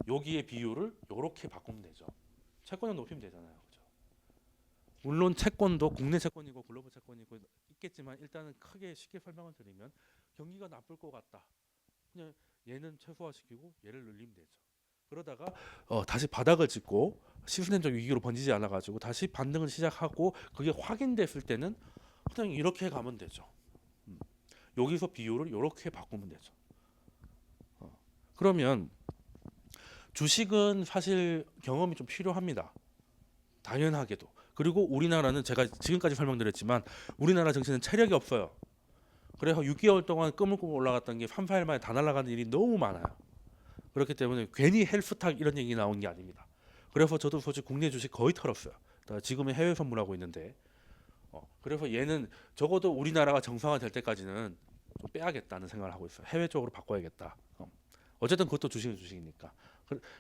여기에 비율을 이렇게 바꾸면 되죠. 채권을 높이면 되잖아요, 그죠? 물론 채권도 국내 채권이고 글로벌 채권이고 있겠지만 일단은 크게 쉽게 설명을 드리면 경기가 나쁠 것 같다. 그냥 얘는 최소화시키고 얘를 늘리면 되죠. 그러다가 다시 바닥을 찍고 시스템적 위기로 번지지 않아가지고 다시 반등을 시작하고 그게 확인됐을 때는 그냥 이렇게 가면 되죠. 여기서 비율을 이렇게 바꾸면 되죠. 그러면 주식은 사실 경험이 좀 필요합니다. 당연하게도. 그리고 우리나라는 제가 지금까지 설명드렸지만 우리나라 증시는 체력이 없어요. 그래서 6개월 동안 꾸물꾸물 올라갔던 게 3, 4일 만에 다 날아가는 일이 너무 많아요. 그렇기 때문에 괜히 헬스탁 이런 얘기 나온 게 아닙니다. 그래서 저도 솔직히 국내 주식 거의 털었어요. 지금은 해외 선물하고 있는데 그래서 얘는 적어도 우리나라가 정상화될 때까지는 좀 빼야겠다는 생각을 하고 있어요. 해외 쪽으로 바꿔야겠다. 어쨌든 그것도 주식은 주식이니까.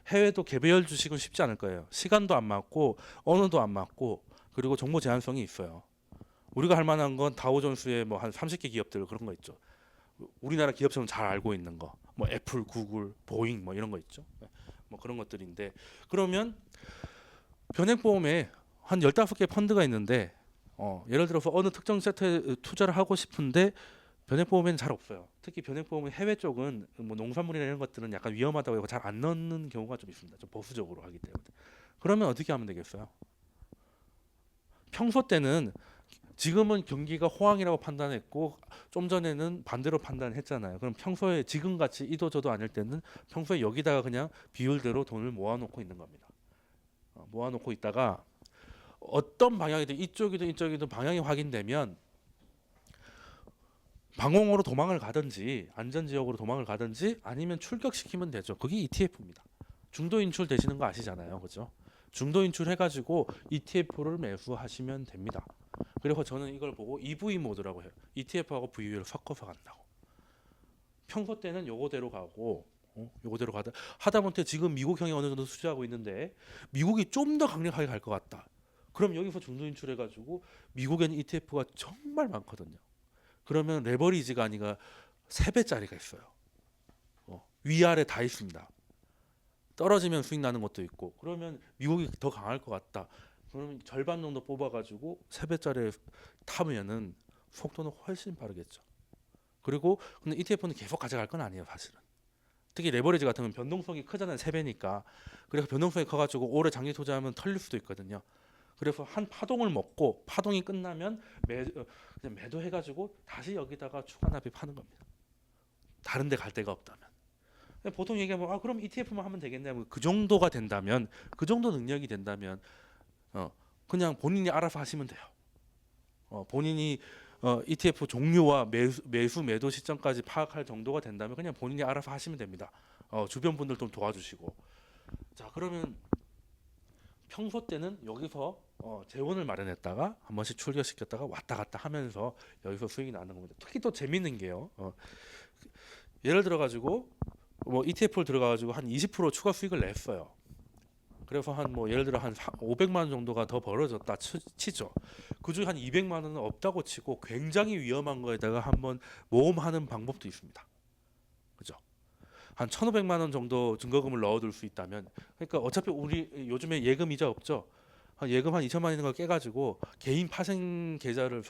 해외도 개별 주식은 쉽지 않을 거예요. 시간도 안 맞고 언어도 안 맞고 그리고 정보 제한성이 있어요. 우리가 할 만한 건 다우존스의 뭐 한 30개 기업들 그런 거 있죠. 우리나라 기업처럼 잘 알고 있는 거, 뭐 애플, 구글, 보잉 뭐 이런 거 있죠. 뭐 그런 것들인데, 그러면 변액보험에 한 15개 펀드가 있는데 예를 들어서 어느 특정 세트에 투자를 하고 싶은데 변액보험에는 잘 없어요. 특히 변액보험은 해외 쪽은 뭐 농산물이나 이런 것들은 약간 위험하다고 해서 잘 안 넣는 경우가 좀 있습니다. 좀 보수적으로 하기 때문에. 그러면 어떻게 하면 되겠어요? 평소 때는 지금은 경기가 호황이라고 판단했고 좀 전에는 반대로 판단했잖아요. 그럼 평소에 지금 같이 이도저도 아닐 때는 평소에 여기다가 그냥 비율대로 돈을 모아놓고 있는 겁니다. 모아놓고 있다가 어떤 방향이든 이쪽이든 이쪽이든 방향이 확인되면 방공호로 도망을 가든지 안전지역으로 도망을 가든지 아니면 출격시키면 되죠. 그게 ETF입니다. 중도 인출 되시는 거 아시잖아요, 그죠? 중도 인출 해가지고 ETF를 매수하시면 됩니다. 그래서 저는 이걸 보고 EV 모드라고 해요. ETF하고 VU를 섞어서 간다고. 평소 때는 요거대로 가고 요거대로 하다 보니 지금 미국형이 어느 정도 수주하고 있는데 미국이 좀 더 강력하게 갈 것 같다. 그럼 여기서 중도 인출해가지고 미국에는 ETF가 정말 많거든요. 그러면 레버리지가 아니라 3배짜리가 있어요. 위아래 다 있습니다. 떨어지면 수익 나는 것도 있고 그러면 미국이 더 강할 것 같다. 그러면 절반 정도 뽑아가지고 3배짜리 타면은 속도는 훨씬 빠르겠죠. 그리고 근데 ETF는 계속 가져갈 건 아니에요, 사실은. 특히 레버리지 같은 건 변동성이 크잖아요, 3배니까. 그래서 변동성이 커가지고 오래 장기 투자하면 털릴 수도 있거든요. 그래서 한 파동을 먹고 파동이 끝나면 그냥 매도해가지고 다시 여기다가 추가 납입하는 겁니다. 다른 데 갈 데가 없다면. 보통 얘기하면 그럼 ETF만 하면 되겠냐. 그 정도가 된다면 그 정도 능력이 된다면 그냥 본인이 알아서 하시면 돼요. 본인이 ETF 종류와 매수 매도 시점까지 파악할 정도가 된다면 그냥 본인이 알아서 하시면 됩니다. 주변 분들 좀 도와주시고. 자, 그러면 평소 때는 여기서 재원을 마련했다가 한 번씩 출격시켰다가 왔다 갔다 하면서 여기서 수익이 나는 겁니다. 특히 또 재밌는 게요. 예를 들어 가지고 뭐 ETF를 들어가 가지고 한 20% 추가 수익을 냈어요. 그래서 한 뭐 예를 들어 한 500만 원 정도가 더 벌어졌다 치죠. 그중에 한 200만 원은 없다고 치고 굉장히 위험한 거에다가 한번 모험하는 방법도 있습니다. 그죠? 한 1,500만 원 정도 증거금을 넣어둘 수 있다면, 그러니까 어차피 우리 요즘에 예금 이자 없죠. 예금 한 2천만 원 있는 걸 깨가지고 개인 파생 계좌를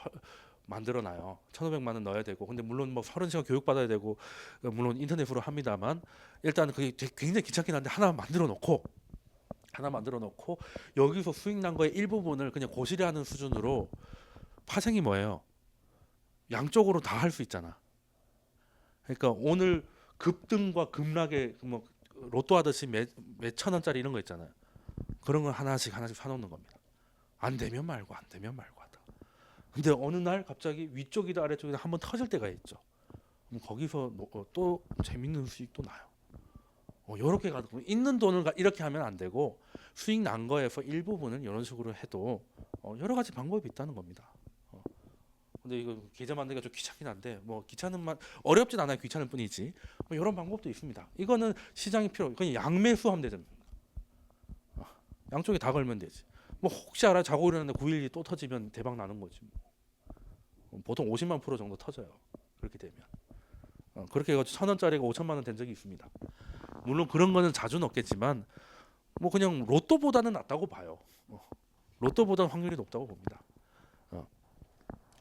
만들어놔요. 1,500만 원 넣어야 되고, 근데 물론 뭐 30시간 교육 받아야 되고, 물론 인터넷으로 합니다만 일단 그게 굉장히 귀찮긴 한데 하나 만들어 놓고 여기서 수익 난 거의 일부분을 그냥 고시리하는 수준으로 파생이 뭐예요? 양쪽으로 다 할 수 있잖아. 그러니까 오늘 급등과 급락에 뭐 로또 하듯이 몇천 원짜리 이런 거 있잖아요. 그런 걸 하나씩 사놓는 겁니다. 안 되면 말고 하다. 근데 어느 날 갑자기 위쪽이다 아래쪽이다 한번 터질 때가 있죠. 그럼 거기서 또 재밌는 수익도 나요. 이렇게 가도 있는 돈을 이렇게 하면 안 되고 수익 난 거에서 일부분은 이런 식으로 해도 여러 가지 방법이 있다는 겁니다. 근데 이거 계좌 만들기가 좀 귀찮긴 한데 뭐 어렵진 않아요. 귀찮을 뿐이지. 뭐 이런 방법도 있습니다. 이거는 시장이 그냥 양매수하면 되잖아요. 양쪽에 다 걸면 되지. 뭐 혹시 알아 자고 일어났는데 9.12 또 터지면 대박 나는 거지. 보통 50만 프로 정도 터져요. 그렇게 되면. 그렇게 해가지고 1,000원짜리가 5천만 원 된 적이 있습니다. 물론 그런 거는 자주는 없겠지만 뭐 그냥 로또보다는 낫다고 봐요. 로또보다는 확률이 높다고 봅니다.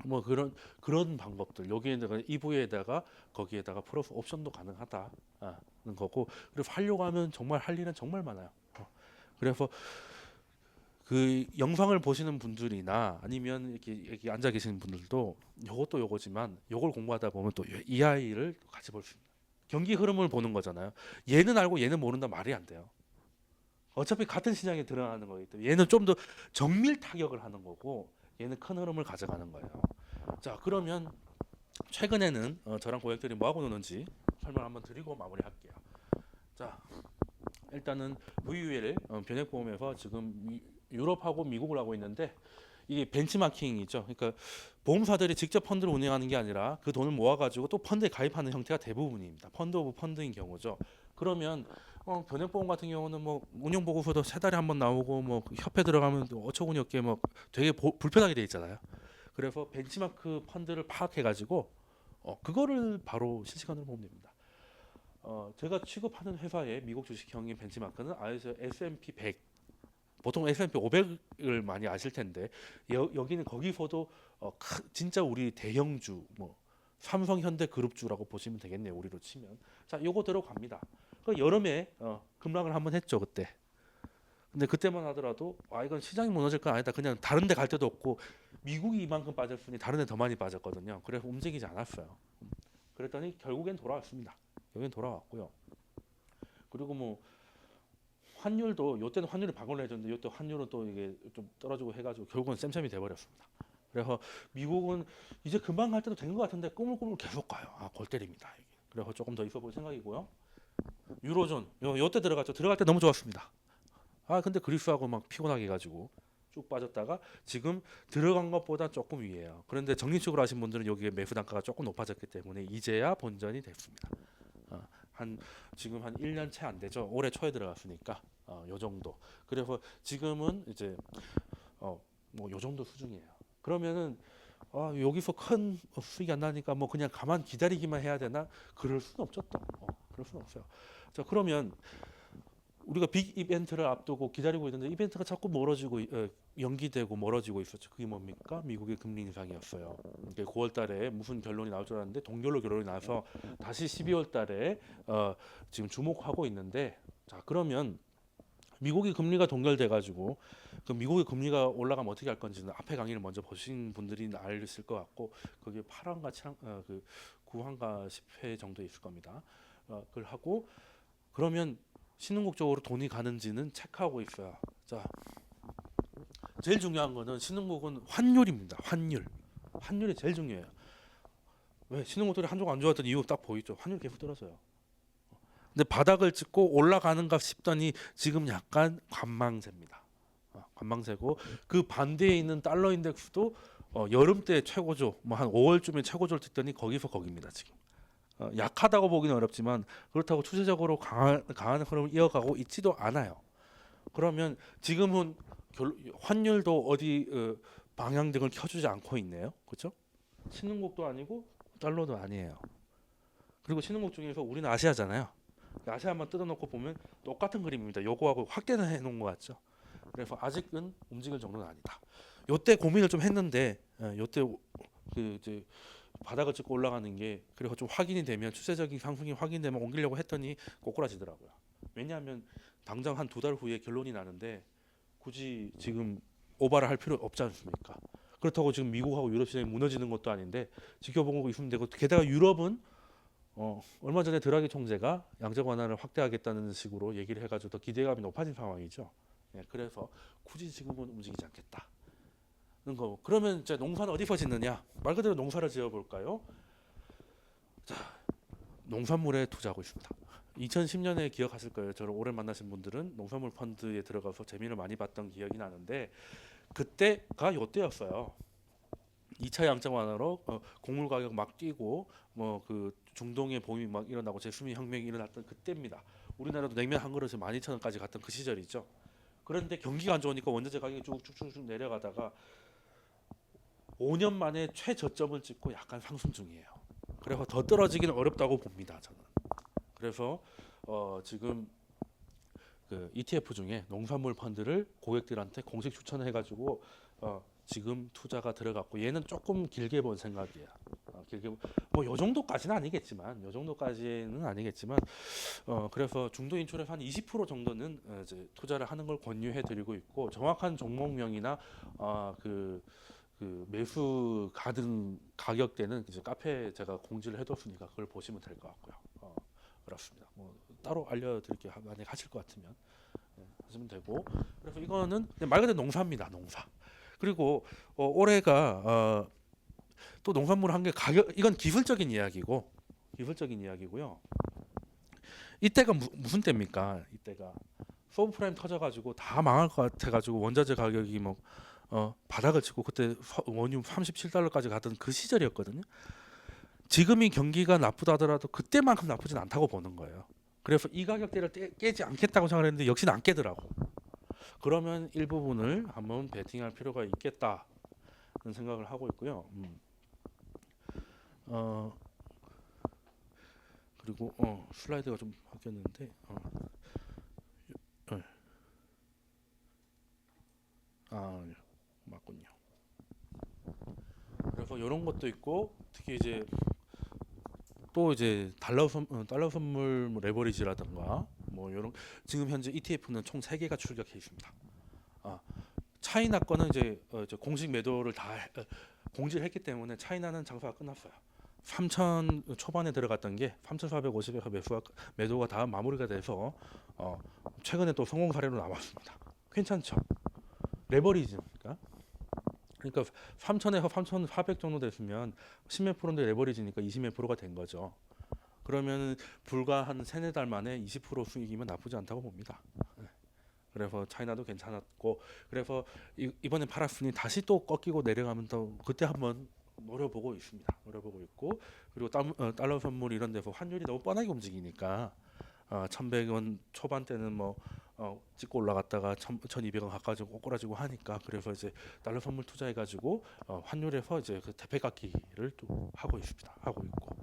뭐 그런 방법들 여기에다가 EV에다가 거기에다가 플러스 옵션도 가능하다는 거고, 그리고 하려고 하면 정말 할 일은 정말 많아요. 그래서 그 영상을 보시는 분들이나 아니면 이렇게 앉아 계시는 분들도 요것도 요거지만 요걸 공부하다 보면 또 이 아이를 같이 볼 수 있습니다. 경기 흐름을 보는 거잖아요. 얘는 알고 얘는 모른다 말이 안 돼요. 어차피 같은 시장에 들어가는 거기 때문에 얘는 좀 더 정밀 타격을 하는 거고 얘는 큰 흐름을 가져가는 거예요. 자, 그러면 최근에는 저랑 고객들이 뭐 하고 노는지 설명 한번 드리고 마무리할게요. 자, 일단은 VUL 변액보험에서 지금 유럽하고 미국을 하고 있는데 이게 벤치마킹이죠. 그러니까 보험사들이 직접 펀드를 운영하는 게 아니라 그 돈을 모아가지고 또 펀드에 가입하는 형태가 대부분입니다. 펀드 오브 펀드인 경우죠. 그러면 변액보험 같은 경우는 뭐 운영 보고서도 3달에 한 번 나오고 뭐 협회 들어가면 어처구니 없게 뭐 되게 불편하게 돼 있잖아요. 그래서 벤치마크 펀드를 파악해가지고 그거를 바로 실시간으로 보면 됩니다. 제가 취급하는 회사의 미국 주식형인 벤치마크는 S&P 100, 보통 S&P 500을 많이 아실 텐데 여기는 거기서도 진짜 우리 대형주 뭐 삼성 현대 그룹주라고 보시면 되겠네요. 우리로 치면. 자, 요거 들어갑니다. 그 여름에 급락을 한번 했죠, 그때. 근데 그때만 하더라도 이건 시장이 무너질 건 아니다. 그냥 다른 데 갈 데도 없고 미국이 이만큼 빠졌으니 다른 데 더 많이 빠졌거든요. 그래서 움직이지 않았어요. 그랬더니 결국엔 돌아왔습니다. 여기는 돌아왔고요. 그리고 뭐 환율도 요때는 환율이 방어를 해줬는데 요때 환율은 또 이게 좀 떨어지고 해가지고 결국은 쌤쌤이 돼버렸습니다. 그래서 미국은 이제 금방 갈 때도 된 것 같은데 꾸물꾸물 계속 가요. 골 때립니다. 이게. 그래서 조금 더 있어 볼 생각이고요. 유로존 요때 들어갔죠. 들어갈 때 너무 좋았습니다. 근데 그리스하고 막 피곤하게 해가지고 쭉 빠졌다가 지금 들어간 것보다 조금 위에요. 그런데 적립식으로 하신 분들은 여기에 매수 단가가 조금 높아졌기 때문에 이제야 본전이 됐습니다. 지금 한 1년 채 안 되죠. 올해 초에 들어갔으니까 요 정도. 그래서 지금은 이제 뭐 요 정도 수준이에요. 그러면은 여기서 큰 수익이 안 나니까 뭐 그냥 가만 기다리기만 해야 되나? 그럴 수는 없죠 또. 그럴 수는 없어요. 자, 그러면 우리가 빅 이벤트를 앞두고 기다리고 있는데 이벤트가 자꾸 멀어지고 연기되고 멀어지고 있었죠. 그게 뭡니까? 미국의 금리 인상이었어요. 9월 달에 무슨 결론이 나올 줄 알았는데 동결로 결론이 나서 다시 12월 달에 지금 주목하고 있는데, 자, 그러면 미국의 금리가 동결돼 가지고 그 미국의 금리가 올라가면 어떻게 할 건지는 앞에 강의를 먼저 보신 분들이 알으실 것 같고, 그게 8화인가 9화인가 10회 정도 있을 겁니다. 그걸 하고 그러면 신흥국 쪽으로 돈이 가는지는 체크하고 있어요. 자, 제일 중요한 거는 신흥국은 환율입니다. 환율이 제일 중요해요. 왜 신흥국들이 한쪽 안 좋았던 이유 딱 보이죠. 환율 계속 떨어져요. 근데 바닥을 찍고 올라가는가 싶더니 지금 약간 관망세입니다. 관망세고 그 반대에 있는 달러 인덱스도 여름 때 최고조, 뭐 한 5월쯤에 최고조를 찍더니 거기서 거기입니다. 지금. 약하다고 보기는 어렵지만 그렇다고 추세적으로 강한 흐름을 이어가고 있지도 않아요. 그러면 지금은 환율도 어디 방향등을 켜주지 않고 있네요. 그렇죠? 신흥국도 아니고 달러도 아니에요. 그리고 신흥국 중에서 우리는 아시아잖아요. 아시아만 뜯어놓고 보면 똑같은 그림입니다. 요거하고 확대는 해놓은 것 같죠. 그래서 아직은 움직일 정도는 아니다. 요때 고민을 좀 했는데 요때 이제 바닥을 찍고 올라가는 게, 그리고 좀 확인이 되면 추세적인 상승이 확인되면 옮기려고 했더니 꼬꾸라지더라고요. 왜냐하면 당장 한 2달 후에 결론이 나는데 굳이 지금 오바를 할 필요 없지 않습니까? 그렇다고 지금 미국하고 유럽 시장이 무너지는 것도 아닌데 지켜보고 있으면 되고, 게다가 유럽은 얼마 전에 드라기 총재가 양적 완화를 확대하겠다는 식으로 얘기를 해가지고 더 기대감이 높아진 상황이죠. 그래서 굳이 지금은 움직이지 않겠다. 거. 그러면 이제 농사는 어디서 짓느냐? 말 그대로 농사를 지어볼까요? 자, 농산물에 투자하고 있습니다. 2010년에 기억하실 거예요. 저를 오래 만나신 분들은 농산물 펀드에 들어가서 재미를 많이 봤던 기억이 나는데, 그때가 요때였어요. 2차 양적 완화로 곡물 가격 막 뛰고 뭐 그 중동의 봄이 막 일어나고 제수민 혁명이 일어났던 그때입니다. 우리나라도 냉면 한 그릇에 12,000원까지 갔던 그 시절이죠. 그런데 경기가 안 좋으니까 원자재 가격이 쭉쭉쭉 내려가다가 5년 만에 최저점을 찍고 약간 상승 중이에요. 그래서 더 떨어지기는 어렵다고 봅니다, 저는. 그래서 지금 그 ETF 중에 농산물 펀드를 고객들한테 공식 추천을 해가지고 지금 투자가 들어갔고, 얘는 조금 길게 본 생각이에요. 길게 뭐 요 정도까지는 아니겠지만, 그래서 중도 인출에서 한 20% 정도는 이제 투자를 하는 걸 권유해드리고 있고, 정확한 종목명이나 그 매수 가든 가격대는 이제 카페에 제가 공지를 해뒀으니까 그걸 보시면 될 것 같고요. 그렇습니다. 뭐 따로 알려드릴게요. 만약 하실 것 같으면 하시면 되고. 그래서 이거는 말 그대로 농사입니다. 농사. 그리고 올해가 또 농산물 한 개 가격, 이건 기술적인 이야기고요. 이때가 무슨 때입니까? 이때가 서브프라임 터져가지고 다 망할 것 같아가지고 원자재 가격이 뭐 바닥을 치고 그때 원유 37달러까지 갔던 그 시절이었거든요. 지금이 경기가 나쁘다더라도 그때만큼 나쁘진 않다고 보는 거예요. 그래서 이 가격대를 깨지 않겠다고 생각했는데 역시는 안 깨더라고. 그러면 일부분을 한번 베팅할 필요가 있겠다는 생각을 하고 있고요. 그리고 슬라이드가 좀 바뀌었는데 맞군요. 그래서 이런 것도 있고, 특히 이제 또 이제 달러 선물 뭐 레버리지라든가 뭐 이런 지금 현재 ETF는 총 3개가 출격해 있습니다. 차이나 거는 이제 공식 매도를 공지를 했기 때문에 차이나는 장사가 끝났어요. 3천 초반에 들어갔던 게 3,450에서 매도가 다 마무리가 돼서 최근에 또 성공 사례로 나왔습니다. 괜찮죠? 레버리지니까. 그러니까 3,000에서 3,400 정도 됐으면 10몇 프로인데 레버리지니까 20몇 프로가 된 거죠. 그러면 불과 한 3-4달 만에 20% 수익이면 나쁘지 않다고 봅니다. 그래서 차이나도 괜찮았고, 그래서 이번에 팔았으니 다시 또 꺾이고 내려가면 또 그때 한번 노려보고 있습니다. 노려보고 있고, 그리고 달러 선물 이런 데서 환율이 너무 뻔하게 움직이니까 1,100원 초반대는 뭐 찍고 올라갔다가 1,200원 가까이 꼬꾸라지고 하니까, 그래서 이제 달러 선물 투자해가지고 환율에서 이제 그 대패 깎기를 또 하고 있습니다. 하고 있고,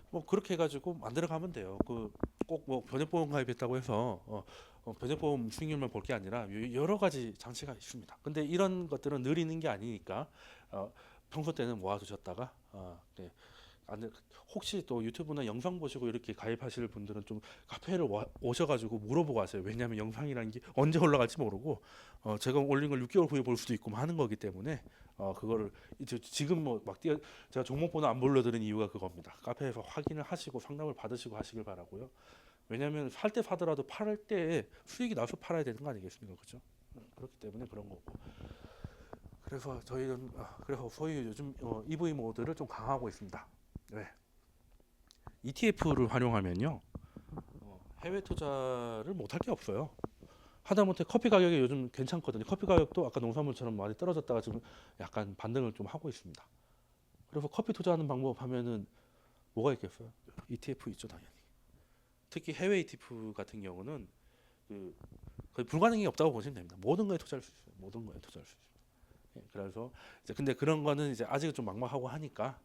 뭐 그렇게 해가지고 만들어 가면 돼요. 그 꼭 뭐 변액보험 가입했다고 해서 변액보험 수익률만 볼 게 아니라 여러 가지 장치가 있습니다. 근데 이런 것들은 느리는 게 아니니까 평소 때는 모아두셨다가 네. 혹시 또 유튜브나 영상 보시고 이렇게 가입하실 분들은 좀 카페를 오셔가지고 물어보고 하세요. 왜냐하면 영상이라는 게 언제 올라갈지 모르고 제가 올린 걸 6개월 후에 볼 수도 있고 하는 거기 때문에 그거를 이제 지금 뭐 막 제가 종목번호 안 불러드린 이유가 그겁니다. 카페에서 확인을 하시고 상담을 받으시고 하시길 바라고요. 왜냐하면 살 때 사더라도 팔 때 수익이 나서 팔아야 되는 거 아니겠습니까, 그렇죠? 그렇기 때문에 그런 거고. 그래서 저희는 그래서 소위 요즘 EV 모드를 좀 강화하고 있습니다. 네. ETF를 활용하면요 해외 투자를 못할 게 없어요. 하다못해 커피 가격이 요즘 괜찮거든요. 커피 가격도 아까 농산물처럼 많이 떨어졌다가 지금 약간 반등을 좀 하고 있습니다. 그래서 커피 투자하는 방법 하면은 뭐가 있겠어요? ETF 있죠, 당연히. 특히 해외 ETF 같은 경우는 거의 불가능이 없다고 보시면 됩니다. 모든 거에 투자할 수 있어요. 모든 거에 투자할 수 있어요. 그래서 이제 근데 그런 거는 이제 아직은 좀 막막하고 하니까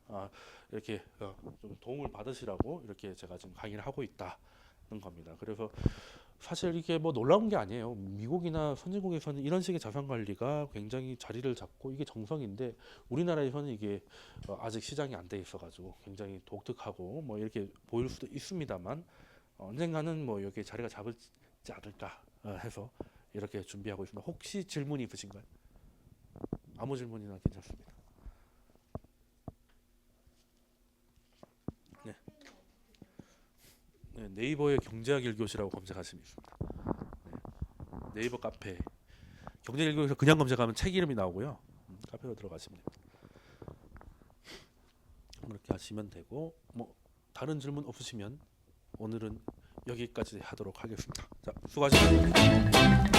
이렇게 좀 도움을 받으시라고 이렇게 제가 지금 강의를 하고 있다는 겁니다. 그래서 사실 이게 뭐 놀라운 게 아니에요. 미국이나 선진국에서는 이런 식의 자산 관리가 굉장히 자리를 잡고 이게 정성인데, 우리나라에서는 이게 아직 시장이 안 돼 있어가지고 굉장히 독특하고 뭐 이렇게 보일 수도 있습니다만 언젠가는 뭐 여기에 자리가 잡을지 않을까 해서 이렇게 준비하고 있습니다. 혹시 질문 있으신가요? 아무 질문이나 괜찮습니다. 네. 네, 네이버에 경제학 1교시라고 검색하시면 있습니다. 네. 네이버 카페 경제학 1교시에서 그냥 검색하면 책 이름이 나오고요. 카페로 들어가시면 됩니다. 그렇게 하시면 되고, 뭐 다른 질문 없으시면 오늘은 여기까지 하도록 하겠습니다. 자, 수고하셨습니다.